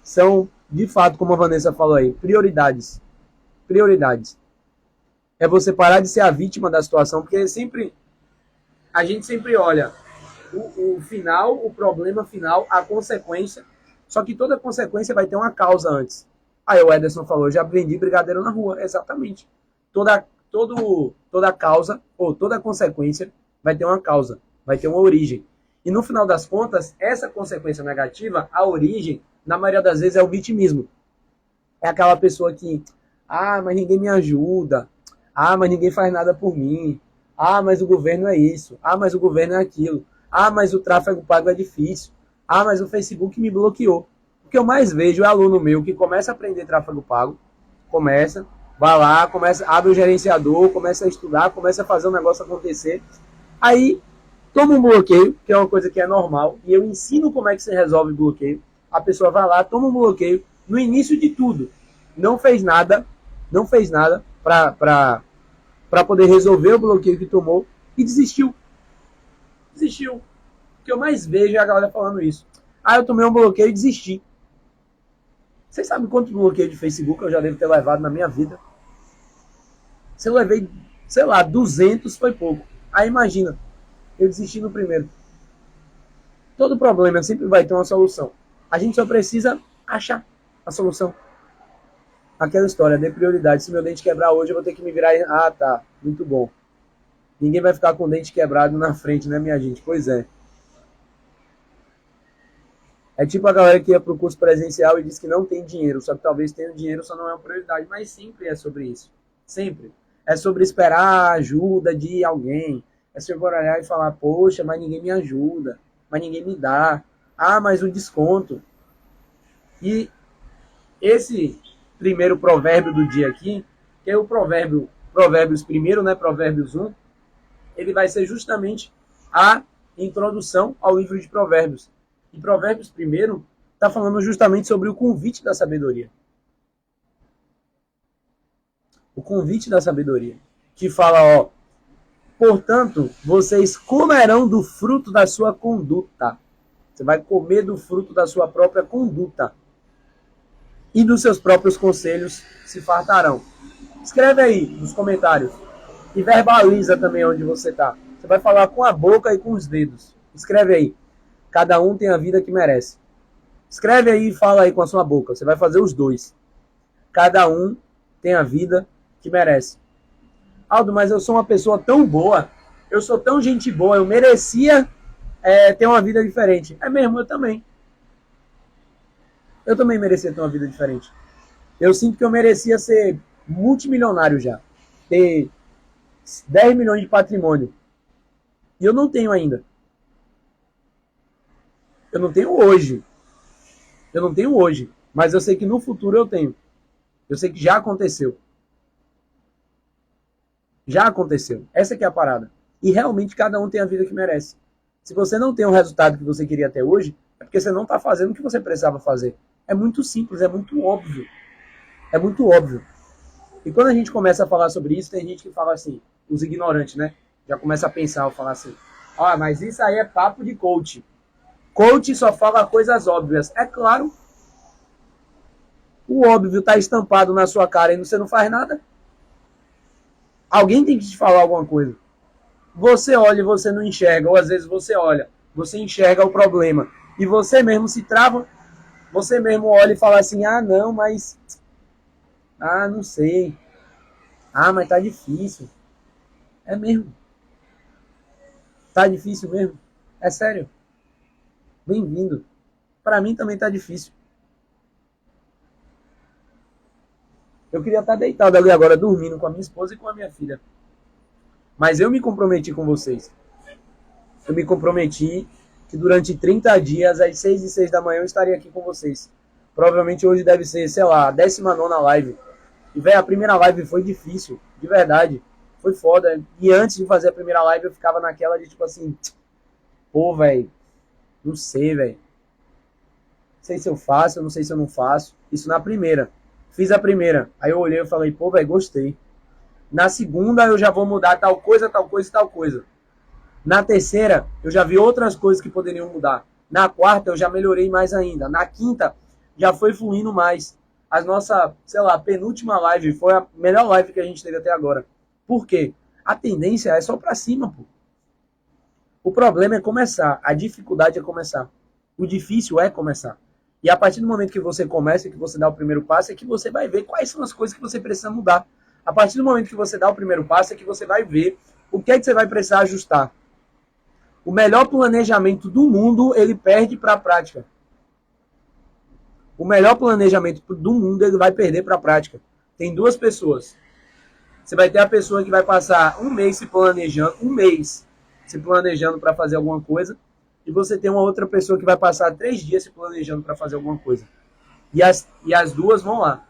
são, de fato, como a Vanessa falou aí, prioridades. Prioridades. É você parar de ser a vítima da situação, porque a gente sempre olha o final, o problema final, a consequência, só que toda consequência vai ter uma causa antes. Aí o Ederson falou, já vendi brigadeiro na rua. Exatamente. Toda causa, ou toda consequência, vai ter uma causa, vai ter uma origem. E no final das contas, essa consequência negativa, a origem, na maioria das vezes, é o vitimismo. É aquela pessoa que, mas ninguém me ajuda, mas ninguém faz nada por mim, mas o governo é isso, mas o governo é aquilo, mas o tráfego pago é difícil, mas o Facebook me bloqueou. O que eu mais vejo é aluno meu que começa a aprender tráfego pago, vai lá, abre o gerenciador, começa a estudar, começa a fazer o negócio acontecer, aí toma um bloqueio, que é uma coisa que é normal, e eu ensino como é que se resolve bloqueio. A pessoa vai lá, toma um bloqueio, no início de tudo, não fez nada para poder resolver o bloqueio que tomou e desistiu. O que eu mais vejo é a galera falando isso. Eu tomei um bloqueio e desisti. Vocês sabem quanto bloqueio de Facebook eu já devo ter levado na minha vida? Se eu levei, 200 foi pouco. Aí imagina, eu desisti no primeiro. Todo problema sempre vai ter uma solução. A gente só precisa achar a solução. Aquela história, dê prioridade. Se meu dente quebrar hoje, eu vou ter que me virar e... tá, muito bom. Ninguém vai ficar com o dente quebrado na frente, né, minha gente? Pois é. É tipo a galera que ia pro curso presencial e diz que não tem dinheiro, só que talvez tenha dinheiro, só não é uma prioridade. Mas sempre é sobre isso. Sempre. É sobre esperar a ajuda de alguém. É sobre olhar e falar, poxa, mas ninguém me ajuda. Mas ninguém me dá. Mas o desconto. E esse primeiro provérbio do dia aqui, que é o Provérbios primeiro, né, Provérbios 1, ele vai ser justamente a introdução ao livro de Provérbios. E Provérbios primeiro está falando justamente sobre o convite da sabedoria. O convite da sabedoria. Que fala, portanto, vocês comerão do fruto da sua conduta. Você vai comer do fruto da sua própria conduta. E dos seus próprios conselhos se fartarão. Escreve aí nos comentários. E verbaliza também onde você está. Você vai falar com a boca e com os dedos. Escreve aí. Cada um tem a vida que merece. Escreve aí e fala aí com a sua boca. Você vai fazer os dois. Cada um tem a vida que merece. Aldo, mas eu sou uma pessoa tão boa. Eu sou tão gente boa. Eu merecia ter uma vida diferente. É mesmo, eu também. Eu também merecia ter uma vida diferente. Eu sinto que eu merecia ser multimilionário já. Ter 10 milhões de patrimônio. E eu não tenho ainda. Eu não tenho hoje. Eu não tenho hoje, mas eu sei que no futuro eu tenho. Eu sei que já aconteceu. Já aconteceu. Essa que é a parada. E realmente cada um tem a vida que merece. Se você não tem o resultado que você queria ter hoje, é porque você não está fazendo o que você precisava fazer. É muito simples, é muito óbvio. É muito óbvio. E quando a gente começa a falar sobre isso, tem gente que fala assim, os ignorantes, né? Já começa a pensar, falar assim, mas isso aí é papo de coach. Coach só fala coisas óbvias. É claro, o óbvio está estampado na sua cara e você não faz nada. Alguém tem que te falar alguma coisa. Você olha e você não enxerga, ou às vezes você olha, você enxerga o problema e você mesmo se trava, você mesmo olha e fala assim, não, mas não sei. Mas tá difícil. É mesmo. Tá difícil mesmo. É sério. Bem-vindo. Para mim também tá difícil. Eu queria estar deitado ali agora, dormindo com a minha esposa e com a minha filha. Mas eu me comprometi com vocês. Eu me comprometi que durante 30 dias, às 6h06 da manhã, eu estaria aqui com vocês. Provavelmente hoje deve ser, sei lá, a 19ª live. E, velho, a primeira live foi difícil, de verdade. Foi foda. E antes de fazer a primeira live, eu ficava naquela de tipo assim, pô, velho, não sei, velho. Não sei se eu faço, eu não sei se eu não faço. Isso na primeira. Fiz a primeira. Aí eu olhei e falei, pô, velho, gostei. Na segunda eu já vou mudar tal coisa, tal coisa e tal coisa. Na terceira, eu já vi outras coisas que poderiam mudar. Na quarta, eu já melhorei mais ainda. Na quinta, já foi fluindo mais. A nossa, sei lá, penúltima live foi a melhor live que a gente teve até agora. Por quê? A tendência é só pra cima, pô. O problema é começar. A dificuldade é começar. O difícil é começar. E a partir do momento que você começa, que você dá o primeiro passo, é que você vai ver quais são as coisas que você precisa mudar. A partir do momento que você dá o primeiro passo, é que você vai ver o que é que você vai precisar ajustar. O melhor planejamento do mundo, ele perde para a prática. O melhor planejamento do mundo, ele vai perder para a prática. Tem duas pessoas. Você vai ter a pessoa que vai passar um mês se planejando para fazer alguma coisa, e você tem uma outra pessoa que vai passar 3 dias se planejando para fazer alguma coisa. E as duas vão lá.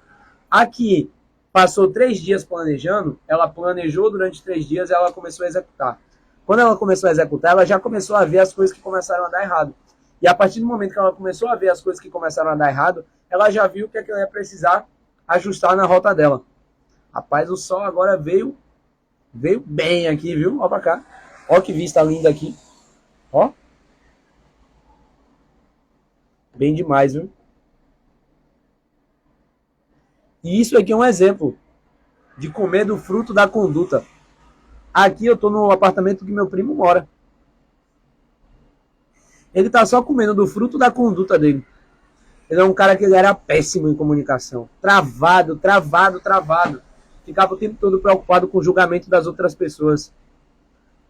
Aqui, passou 3 dias planejando, ela planejou durante 3 dias e ela começou a executar. Quando ela começou a executar, ela já começou a ver as coisas que começaram a dar errado. E a partir do momento que ela começou a ver as coisas que começaram a dar errado, ela já viu o que ela ia precisar ajustar na rota dela. Rapaz, o sol agora veio bem aqui, viu? Ó pra cá. Ó que vista linda aqui. Ó. Bem demais, viu? E isso aqui é um exemplo de comer do fruto da conduta. Aqui eu tô no apartamento que meu primo mora. Ele tá só comendo do fruto da conduta dele. Ele é um cara que ele era péssimo em comunicação. Travado. Ficava o tempo todo preocupado com o julgamento das outras pessoas.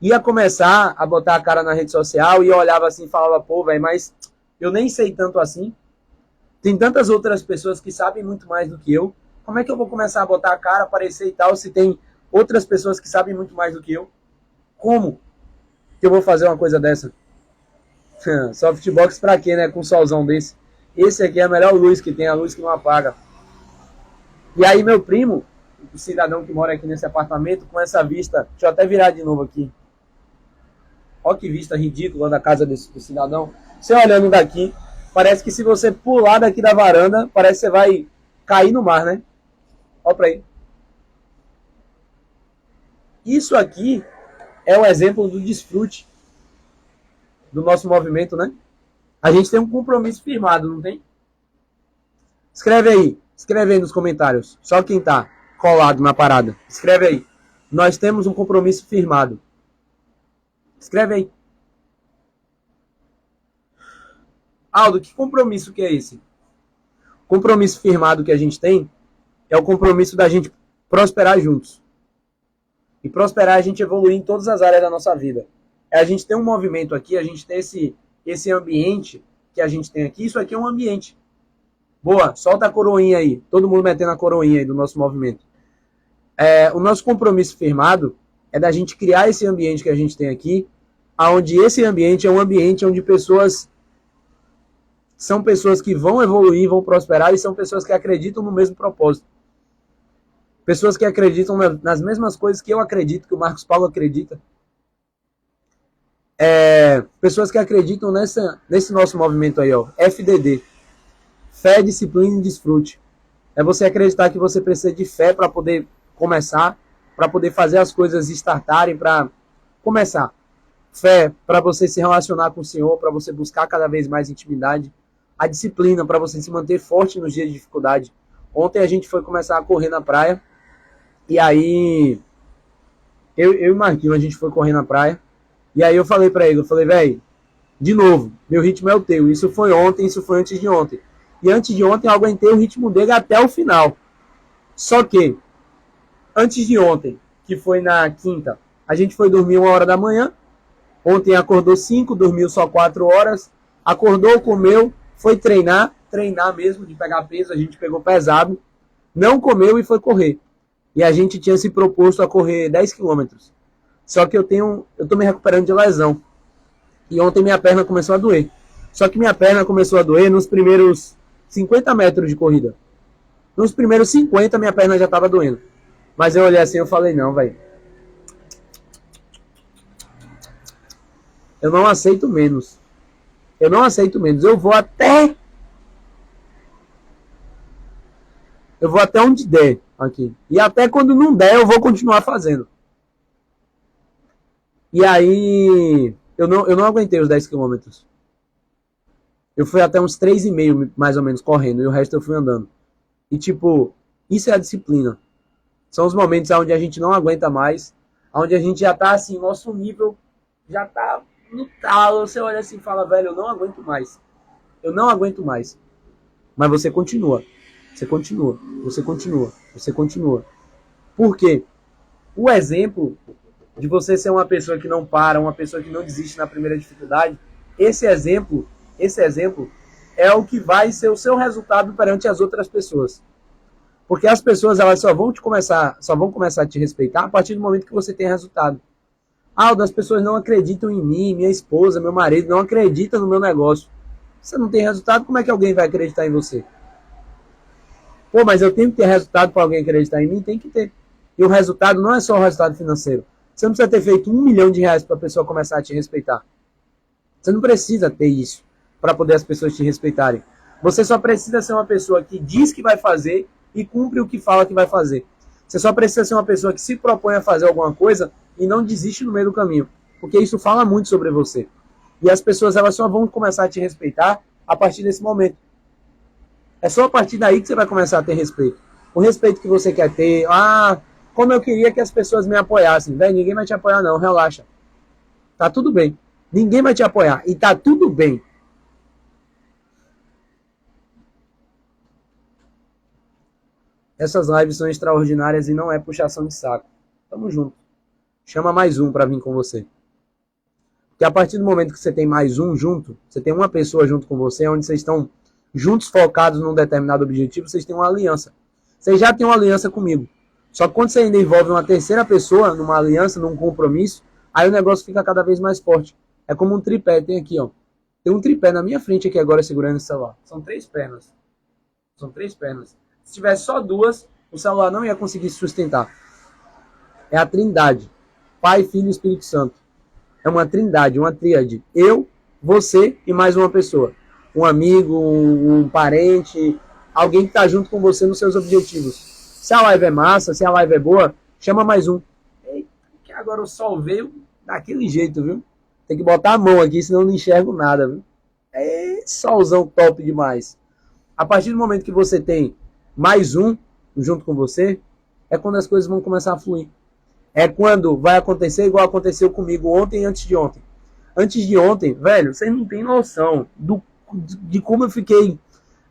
Ia começar a botar a cara na rede social e eu olhava assim e falava, pô, velho, mas eu nem sei tanto assim. Tem tantas outras pessoas que sabem muito mais do que eu. Como é que eu vou começar a botar a cara, aparecer e tal, se tem outras pessoas que sabem muito mais do que eu? Como que eu vou fazer uma coisa dessa? Softbox pra quê, né? Com um solzão desse. Esse aqui é a melhor luz que tem, a luz que não apaga. E aí meu primo, o cidadão que mora aqui nesse apartamento, com essa vista... Deixa eu até virar de novo aqui. Olha que vista ridícula da casa do cidadão. Você olhando daqui, parece que se você pular daqui da varanda, parece que você vai cair no mar, né? Olha pra aí. Isso aqui é o exemplo do desfrute do nosso movimento, né? A gente tem um compromisso firmado, não tem? Escreve aí nos comentários. Só quem tá colado na parada. Escreve aí. Nós temos um compromisso firmado. Escreve aí. Aldo, que compromisso que é esse? O compromisso firmado que a gente tem é o compromisso da gente prosperar juntos. E prosperar é a gente evoluir em todas as áreas da nossa vida. É a gente ter um movimento aqui, a gente ter esse ambiente que a gente tem aqui. Isso aqui é um ambiente. Boa, solta a coroinha aí. Todo mundo metendo a coroinha aí do nosso movimento. O nosso compromisso firmado é da gente criar esse ambiente que a gente tem aqui, onde esse ambiente é um ambiente onde pessoas são pessoas que vão evoluir, vão prosperar e são pessoas que acreditam no mesmo propósito. Pessoas que acreditam nas mesmas coisas que eu acredito, que o Marcos Paulo acredita. Pessoas que acreditam nesse nosso movimento aí, ó, FDD. Fé, disciplina e desfrute. É você acreditar que você precisa de fé para poder começar, para poder fazer as coisas startarem, para começar. Fé para você se relacionar com o Senhor, para você buscar cada vez mais intimidade. A disciplina para você se manter forte nos dias de dificuldade. Ontem a gente foi começar a correr na praia. E aí, eu e o Marquinhos, a gente foi correr na praia. E aí eu falei pra ele, velho, de novo, meu ritmo é o teu. Isso foi ontem, isso foi antes de ontem. E antes de ontem eu aguentei o ritmo dele até o final. Só que, antes de ontem, que foi na quinta, a gente foi dormir 1 hora da manhã. Ontem acordou 5, dormiu só 4 horas. Acordou, comeu, foi treinar mesmo, de pegar peso, a gente pegou pesado. Não comeu e foi correr. E a gente tinha se proposto a correr 10 quilômetros. Só que eu tô me recuperando de lesão. E ontem minha perna começou a doer. Só que minha perna começou a doer nos primeiros 50 metros de corrida. Nos primeiros 50 minha perna já estava doendo. Mas eu olhei assim e falei, não, velho. Eu não aceito menos. Eu não aceito menos. Eu vou até onde der aqui. E até quando não der, eu vou continuar fazendo. E aí, eu não aguentei os 10 quilômetros. Eu fui até uns 3,5, mais ou menos, correndo. E o resto eu fui andando. E tipo, isso é a disciplina. São os momentos onde a gente não aguenta mais. Onde a gente já tá assim, nosso nível já tá no talo. Você olha assim e fala, velho, eu não aguento mais. Eu não aguento mais. Mas você continua. Você continua. Você continua. Você continua. Por quê? O exemplo de você ser uma pessoa que não para, uma pessoa que não desiste na primeira dificuldade, esse exemplo é o que vai ser o seu resultado perante as outras pessoas. Porque as pessoas elas só vão começar a te respeitar a partir do momento que você tem resultado. Aldo, as pessoas não acreditam em mim, minha esposa, meu marido não acreditam no meu negócio. Você não tem resultado, como é que alguém vai acreditar em você? Pô, mas eu tenho que ter resultado para alguém acreditar em mim? Tem que ter. E o resultado não é só o resultado financeiro. Você não precisa ter feito R$1 milhão para a pessoa começar a te respeitar. Você não precisa ter isso para poder as pessoas te respeitarem. Você só precisa ser uma pessoa que diz que vai fazer e cumpre o que fala que vai fazer. Você só precisa ser uma pessoa que se propõe a fazer alguma coisa e não desiste no meio do caminho. Porque isso fala muito sobre você. E as pessoas elas só vão começar a te respeitar a partir desse momento. É só a partir daí que você vai começar a ter respeito. O respeito que você quer ter. Como eu queria que as pessoas me apoiassem. Velho, ninguém vai te apoiar não, relaxa. Tá tudo bem. Ninguém vai te apoiar. E tá tudo bem. Essas lives são extraordinárias e não é puxação de saco. Tamo junto. Chama mais um pra vir com você. Porque a partir do momento que você tem mais um junto, você tem uma pessoa junto com você, onde vocês estão juntos focados num determinado objetivo, vocês têm uma aliança. Vocês já têm uma aliança comigo. Só que quando você ainda envolve uma terceira pessoa numa aliança, num compromisso, aí o negócio fica cada vez mais forte. É como um tripé, tem aqui, ó. Tem um tripé na minha frente aqui agora segurando esse celular. São 3 pernas. São 3 pernas. Se tivesse só 2, o celular não ia conseguir se sustentar. É a trindade. Pai, Filho e Espírito Santo. É uma trindade, uma tríade. Eu, você e mais uma pessoa. Um amigo, um parente, alguém que está junto com você nos seus objetivos. Se a live é massa, se a live é boa, chama mais um. Eita, que agora o sol veio daquele jeito, viu? Tem que botar a mão aqui, senão eu não enxergo nada, viu? É solzão top demais. A partir do momento que você tem mais um junto com você, é quando as coisas vão começar a fluir. É quando vai acontecer igual aconteceu comigo ontem e antes de ontem. Antes de ontem, velho, vocês não têm noção de como eu fiquei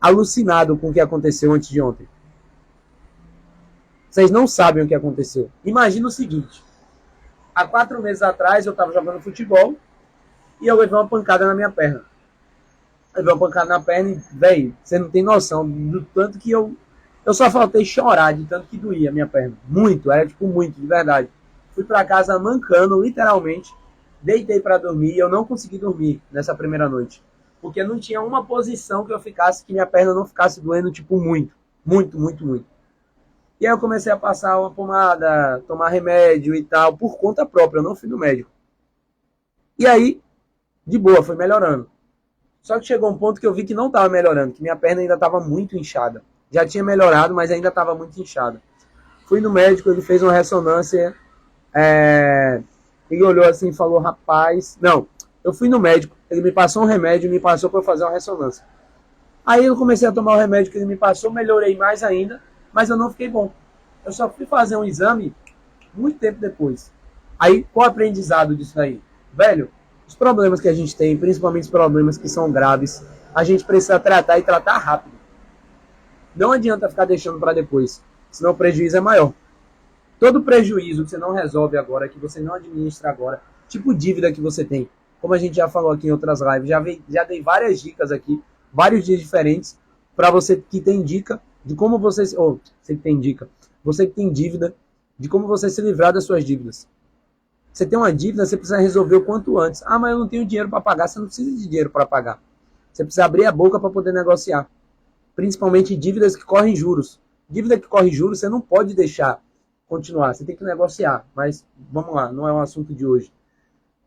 alucinado com o que aconteceu antes de ontem. Vocês não sabem o que aconteceu. Imagina o seguinte. Há 4 meses atrás eu estava jogando futebol e eu levei uma pancada na minha perna. Eu levei uma pancada na perna e, velho, você não tem noção do tanto que eu só faltei chorar de tanto que doía a minha perna. Muito, era tipo muito, de verdade. Fui pra casa mancando, literalmente. Deitei pra dormir e eu não consegui dormir nessa primeira noite. Porque não tinha uma posição que eu ficasse, que minha perna não ficasse doendo, tipo, muito. Muito, muito, muito. E aí eu comecei a passar uma pomada, tomar remédio e tal, por conta própria, eu não fui no médico. E aí, de boa, foi melhorando. Só que chegou um ponto que eu vi que não estava melhorando, que minha perna ainda estava muito inchada. Já tinha melhorado, mas ainda estava muito inchada. Fui no médico, ele fez uma ressonância, ele olhou assim e falou, rapaz... Não, eu fui no médico, ele me passou um remédio e me passou para fazer uma ressonância. Aí eu comecei a tomar o remédio que ele me passou, melhorei mais ainda, mas eu não fiquei bom. Eu só fui fazer um exame muito tempo depois. Aí, qual o aprendizado disso aí? Velho, os problemas que a gente tem, principalmente os problemas que são graves, a gente precisa tratar e tratar rápido. Não adianta ficar deixando para depois, senão o prejuízo é maior. Todo prejuízo que você não resolve agora, que você não administra agora, tipo dívida que você tem, como a gente já falou aqui em outras lives, já dei várias dicas aqui, vários dias diferentes, para você que tem dica de como você... você que tem dica. Você que tem dívida, de como você se livrar das suas dívidas. Você tem uma dívida, você precisa resolver o quanto antes. Ah, mas eu não tenho dinheiro para pagar. Você não precisa de dinheiro para pagar. Você precisa abrir a boca para poder negociar. Principalmente dívidas que correm juros. Dívida que corre juros, você não pode deixar continuar. Você tem que negociar. Mas vamos lá, não é um assunto de hoje.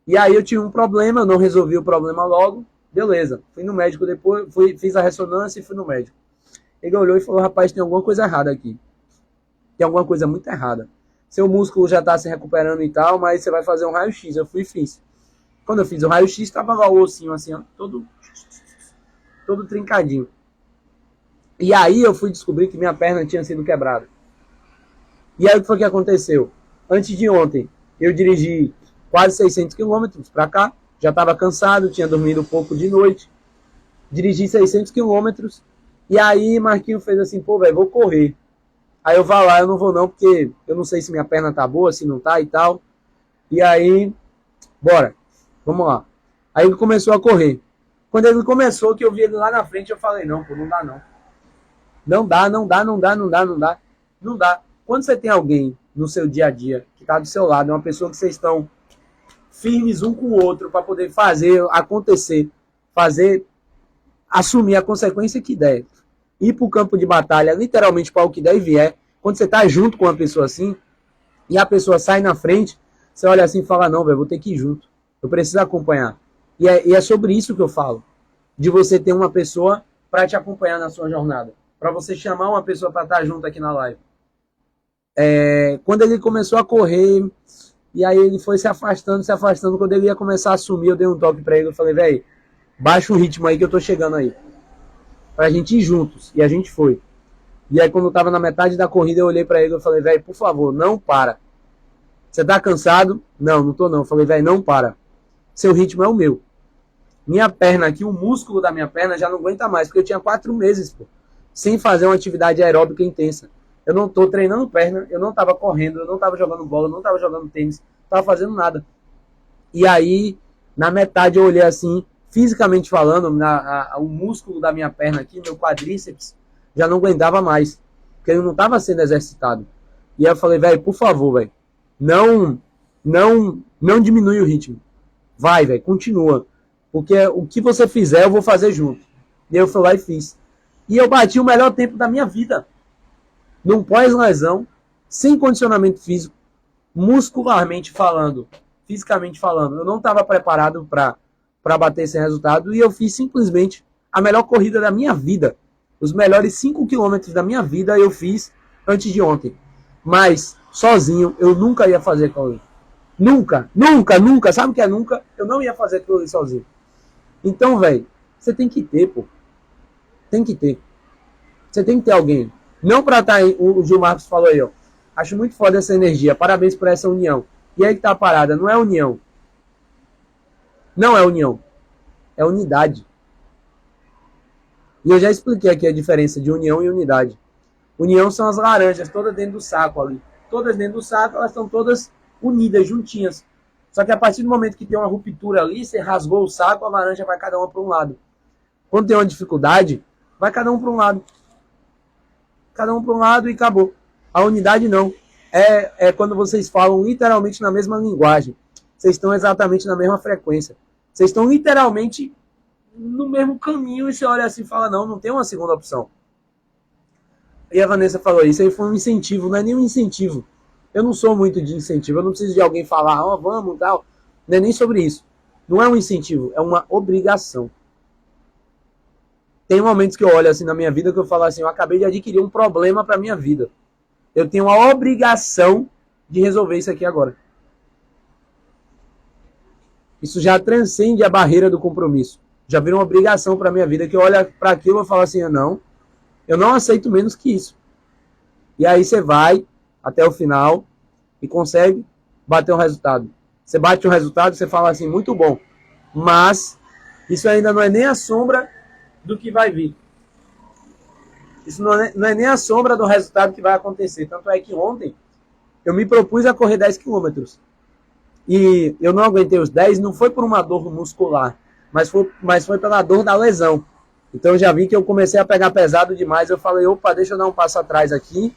E aí eu tive um problema, eu não resolvi o problema logo. Beleza, fui no médico depois, fiz a ressonância e fui no médico. Ele olhou e falou, rapaz, tem alguma coisa errada aqui. Tem alguma coisa muito errada. Seu músculo já está se recuperando e tal, mas você vai fazer um raio-x. Eu fui e fiz. Quando eu fiz o raio-x, estava lá o ossinho assim, ó, todo trincadinho. E aí eu fui descobrir que minha perna tinha sido quebrada. E aí o que foi que aconteceu? Antes de ontem, eu dirigi quase 600 quilômetros para cá. Já estava cansado, tinha dormido um pouco de noite. Dirigi 600 quilômetros. E aí Marquinho fez assim, pô, velho, vou correr. Aí eu vou lá, eu não vou não, porque eu não sei se minha perna tá boa, se não tá e tal. E aí, bora, vamos lá. Aí ele começou a correr. Quando ele começou, que eu vi ele lá na frente, eu falei, não, pô, não dá não. Não dá, não dá, não dá, não dá, não dá. Não dá. Quando você tem alguém no seu dia a dia, que tá do seu lado, é uma pessoa que vocês estão firmes um com o outro para poder fazer acontecer, assumir a consequência que der. Ir para o campo de batalha, literalmente para o que der e vier. Quando você tá junto com uma pessoa assim, e a pessoa sai na frente, você olha assim e fala, não, velho, vou ter que ir junto. Eu preciso acompanhar. E é sobre isso que eu falo. De você ter uma pessoa para te acompanhar na sua jornada. Para você chamar uma pessoa para estar junto aqui na live. Quando ele começou a correr, e aí ele foi se afastando. Quando ele ia começar a sumir, eu dei um toque para ele. Eu falei, velho, baixa o ritmo aí que eu tô chegando aí. Pra gente ir juntos. E a gente foi. E aí quando eu tava na metade da corrida, eu olhei pra ele e falei, velho, por favor, não para. Você tá cansado? Não, não tô não. Eu falei, velho, não para. Seu ritmo é o meu. Minha perna aqui, o músculo da minha perna já não aguenta mais, porque eu tinha 4 meses, pô, sem fazer uma atividade aeróbica intensa. Eu não tô treinando perna, eu não tava correndo, eu não tava jogando bola, eu não tava jogando tênis, não tava fazendo nada. E aí, na metade eu olhei assim, fisicamente falando, o músculo da minha perna aqui, meu quadríceps, já não aguentava mais, porque ele não estava sendo exercitado. E aí eu falei, velho, por favor, velho, não diminui o ritmo. Vai, velho, continua. Porque o que você fizer, eu vou fazer junto. E aí eu fui lá e fiz. E eu bati o melhor tempo da minha vida. Num pós-lesão, sem condicionamento físico, muscularmente falando, fisicamente falando, eu não estava preparado para bater esse resultado e eu fiz simplesmente a melhor corrida da minha vida. Os melhores 5 quilômetros da minha vida eu fiz antes de ontem. Mas, sozinho, eu nunca ia fazer aquilo ali. Nunca, nunca, nunca. Sabe o que é nunca? Eu não ia fazer aquilo ali sozinho. Então, velho, você tem que ter, pô. Tem que ter. Você tem que ter alguém. Não pra estar aí, o Gil Marcos falou aí, ó. Acho muito foda essa energia. Parabéns por essa união. E aí que tá a parada. Não é união. Não é união. É unidade. E eu já expliquei aqui a diferença de união e unidade. União são as laranjas, todas dentro do saco ali. Todas dentro do saco, elas estão todas unidas, juntinhas. Só que a partir do momento que tem uma ruptura ali, você rasgou o saco, a laranja vai cada uma para um lado. Quando tem uma dificuldade, vai cada um para um lado. Cada um para um lado e acabou. A unidade não. É quando vocês falam literalmente na mesma linguagem. Vocês estão exatamente na mesma frequência. Vocês estão literalmente no mesmo caminho e você olha assim e fala, não tem uma segunda opção. E a Vanessa falou, isso aí foi um incentivo, não é nem um incentivo. Eu não sou muito de incentivo, eu não preciso de alguém falar, vamos, tal. Não é nem sobre isso. Não é um incentivo, é uma obrigação. Tem momentos que eu olho assim na minha vida que eu falo assim, eu acabei de adquirir um problema para minha vida. Eu tenho a obrigação de resolver isso aqui agora. Isso já transcende a barreira do compromisso. Já vira uma obrigação para minha vida que eu olho para aquilo e falo assim, eu não aceito menos que isso. E aí você vai até o final e consegue bater um resultado. Você bate um resultado, você fala assim, muito bom. Mas isso ainda não é nem a sombra do que vai vir. Isso não é nem a sombra do resultado que vai acontecer. Tanto é que ontem eu me propus a correr 10 quilômetros. E eu não aguentei os 10, não foi por uma dor muscular, mas foi pela dor da lesão. Então eu já vi que eu comecei a pegar pesado demais. Eu falei, opa, deixa eu dar um passo atrás aqui,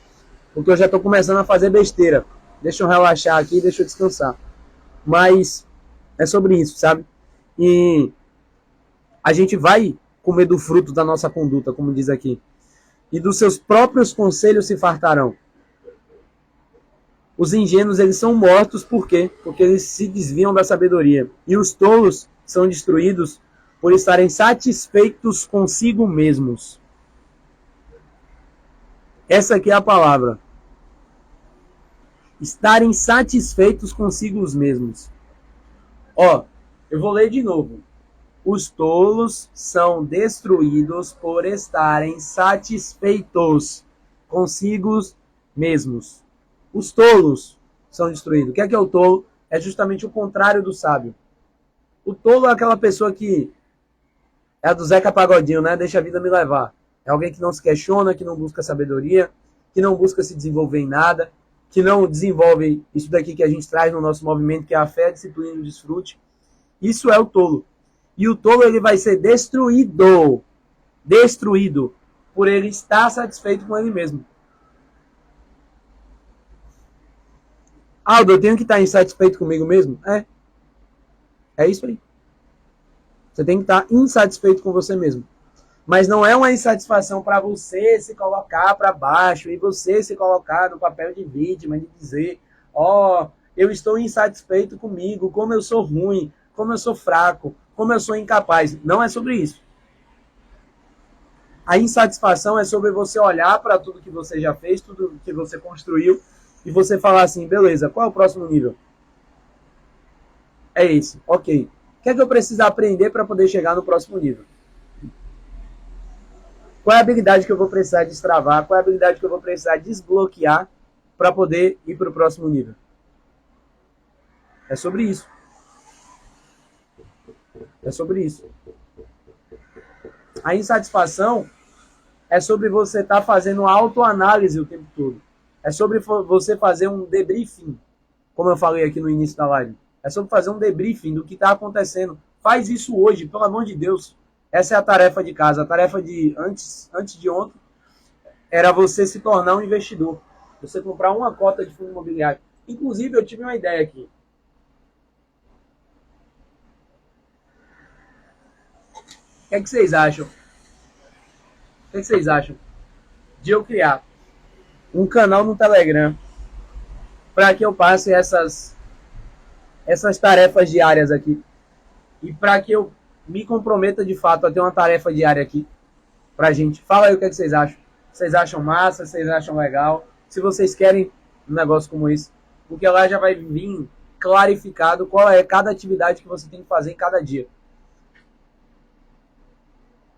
porque eu já estou começando a fazer besteira. Deixa eu relaxar aqui, deixa eu descansar. Mas é sobre isso, sabe? E a gente vai comer do fruto da nossa conduta, como diz aqui. E dos seus próprios conselhos se fartarão. Os ingênuos, eles são mortos, por quê? Porque eles se desviam da sabedoria. E os tolos são destruídos por estarem satisfeitos consigo mesmos. Essa aqui é a palavra. Estarem satisfeitos consigo mesmos. Eu vou ler de novo. Os tolos são destruídos por estarem satisfeitos consigo mesmos. Os tolos são destruídos. O que é o tolo? É justamente o contrário do sábio. O tolo é aquela pessoa que é a do Zeca Pagodinho, né? Deixa a vida me levar. É alguém que não se questiona, que não busca sabedoria, que não busca se desenvolver em nada, que não desenvolve isso daqui que a gente traz no nosso movimento, que é a fé, a disciplina e o desfrute. Isso é o tolo. E o tolo, ele vai ser destruído por ele estar satisfeito com ele mesmo. Aldo, eu tenho que estar insatisfeito comigo mesmo? É isso aí. Você tem que estar insatisfeito com você mesmo. Mas não é uma insatisfação para você se colocar para baixo e você se colocar no papel de vítima e dizer, eu estou insatisfeito comigo, como eu sou ruim, como eu sou fraco, como eu sou incapaz. Não é sobre isso. A insatisfação é sobre você olhar para tudo que você já fez, tudo que você construiu, e você falar assim, beleza, qual é o próximo nível? É esse, ok. O que é que eu preciso aprender para poder chegar no próximo nível? Qual é a habilidade que eu vou precisar destravar? Qual é a habilidade que eu vou precisar desbloquear para poder ir para o próximo nível? É sobre isso. É sobre isso. A insatisfação é sobre você estar fazendo autoanálise o tempo todo. É sobre você fazer um debriefing, como eu falei aqui no início da live. É sobre fazer um debriefing do que está acontecendo. Faz isso hoje, pelo amor de Deus. Essa é a tarefa de casa. A tarefa de antes de ontem era você se tornar um investidor. Você comprar uma cota de fundo imobiliário. Inclusive, eu tive uma ideia aqui. O que é que vocês acham? O que é que vocês acham de eu criar um canal no Telegram para que eu passe essas tarefas diárias aqui e para que eu me comprometa de fato a ter uma tarefa diária aqui pra gente? Fala aí o que é que vocês acham. Vocês acham massa? Vocês acham legal? Se vocês querem um negócio como esse, porque lá já vai vir clarificado qual é cada atividade que você tem que fazer em cada dia.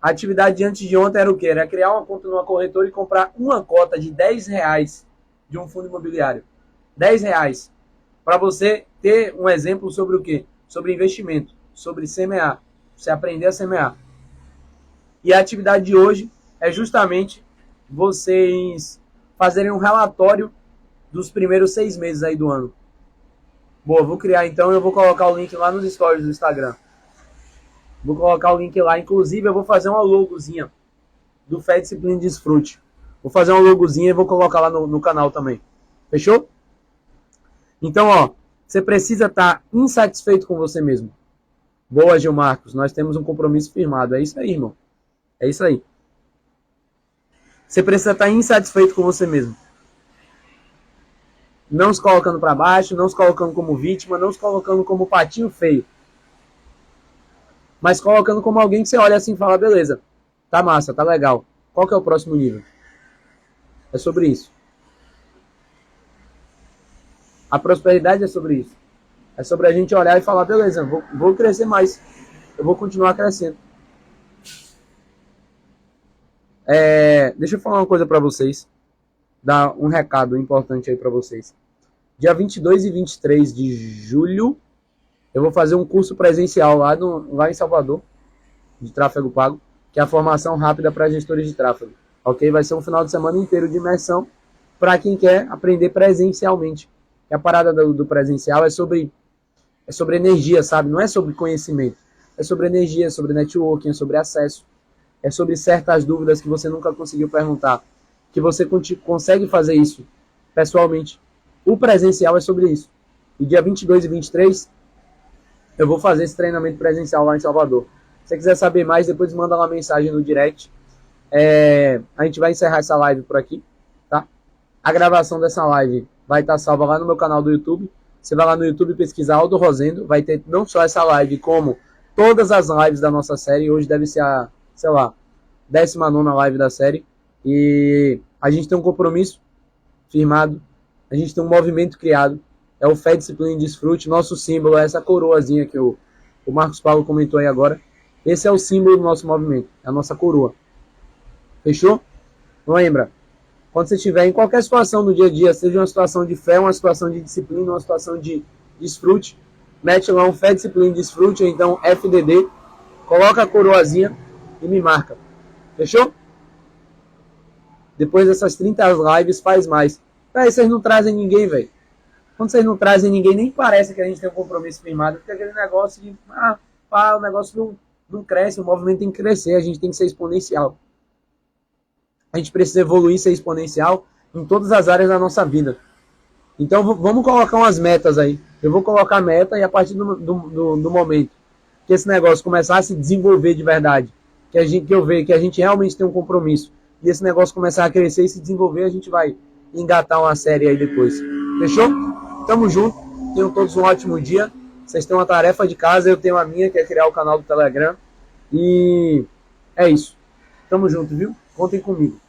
A atividade de antes de ontem era o quê? Era criar uma conta numa corretora e comprar uma cota de R$10 de um fundo imobiliário. R$10. Para você ter um exemplo sobre o quê? Sobre investimento, sobre semear. Você aprender a semear. E a atividade de hoje é justamente vocês fazerem um relatório dos primeiros 6 meses aí do ano. Boa, vou criar então, eu vou colocar o link lá nos stories do Instagram. Vou colocar o link lá. Inclusive, eu vou fazer uma logozinha do Fé, Disciplina e Desfrute. Vou fazer uma logozinha e vou colocar lá no canal também. Fechou? Então, você precisa estar insatisfeito com você mesmo. Boa, Gilmarcos. Nós temos um compromisso firmado. É isso aí, irmão. É isso aí. Você precisa estar insatisfeito com você mesmo. Não se colocando para baixo, não se colocando como vítima, não se colocando como patinho feio. Mas colocando como alguém que você olha assim e fala, beleza, tá massa, tá legal. Qual que é o próximo nível? É sobre isso. A prosperidade é sobre isso. É sobre a gente olhar e falar, beleza, vou crescer mais. Eu vou continuar crescendo. Deixa eu falar uma coisa para vocês. Dar um recado importante aí para vocês. Dia 22 e 23 de julho, eu vou fazer um curso presencial lá em Salvador, de tráfego pago, que é a formação rápida para gestores de tráfego. Ok? Vai ser um final de semana inteiro de imersão para quem quer aprender presencialmente. E a parada do presencial é sobre energia, sabe? Não é sobre conhecimento. É sobre energia, é sobre networking, é sobre acesso. É sobre certas dúvidas que você nunca conseguiu perguntar. Que você consegue fazer isso pessoalmente. O presencial é sobre isso. E dia 22 e 23, eu vou fazer esse treinamento presencial lá em Salvador. Se você quiser saber mais, depois manda uma mensagem no direct. A gente vai encerrar essa live por aqui, tá? A gravação dessa live vai estar salva lá no meu canal do YouTube. Você vai lá no YouTube pesquisar Aldo Rosendo. Vai ter não só essa live, como todas as lives da nossa série. Hoje deve ser a, 19ª live da série. E a gente tem um compromisso firmado. A gente tem um movimento criado. É o Fé, Disciplina e Desfrute. Nosso símbolo é essa coroazinha que o Marcos Paulo comentou aí agora. Esse é o símbolo do nosso movimento. É a nossa coroa. Fechou? Lembra? Quando você estiver em qualquer situação do dia a dia, seja uma situação de fé, uma situação de disciplina, uma situação de desfrute, mete lá um Fé, Disciplina e Desfrute, ou então FDD, coloca a coroazinha e me marca. Fechou? Depois dessas 30 lives, faz mais. Aí vocês não trazem ninguém, velho. Quando vocês não trazem ninguém, nem parece que a gente tem um compromisso firmado, porque aquele negócio de, o negócio não cresce, o movimento tem que crescer, a gente tem que ser exponencial. A gente precisa evoluir, ser exponencial em todas as áreas da nossa vida. Então vamos colocar umas metas aí. Eu vou colocar meta e a partir do momento que esse negócio começar a se desenvolver de verdade, que eu ver que a gente realmente tem um compromisso, e esse negócio começar a crescer e se desenvolver, a gente vai engatar uma série aí depois. Fechou? Tamo junto. Tenham todos um ótimo dia. Vocês têm uma tarefa de casa, eu tenho a minha, que é criar o canal do Telegram. E é isso. Tamo junto, viu? Contem comigo.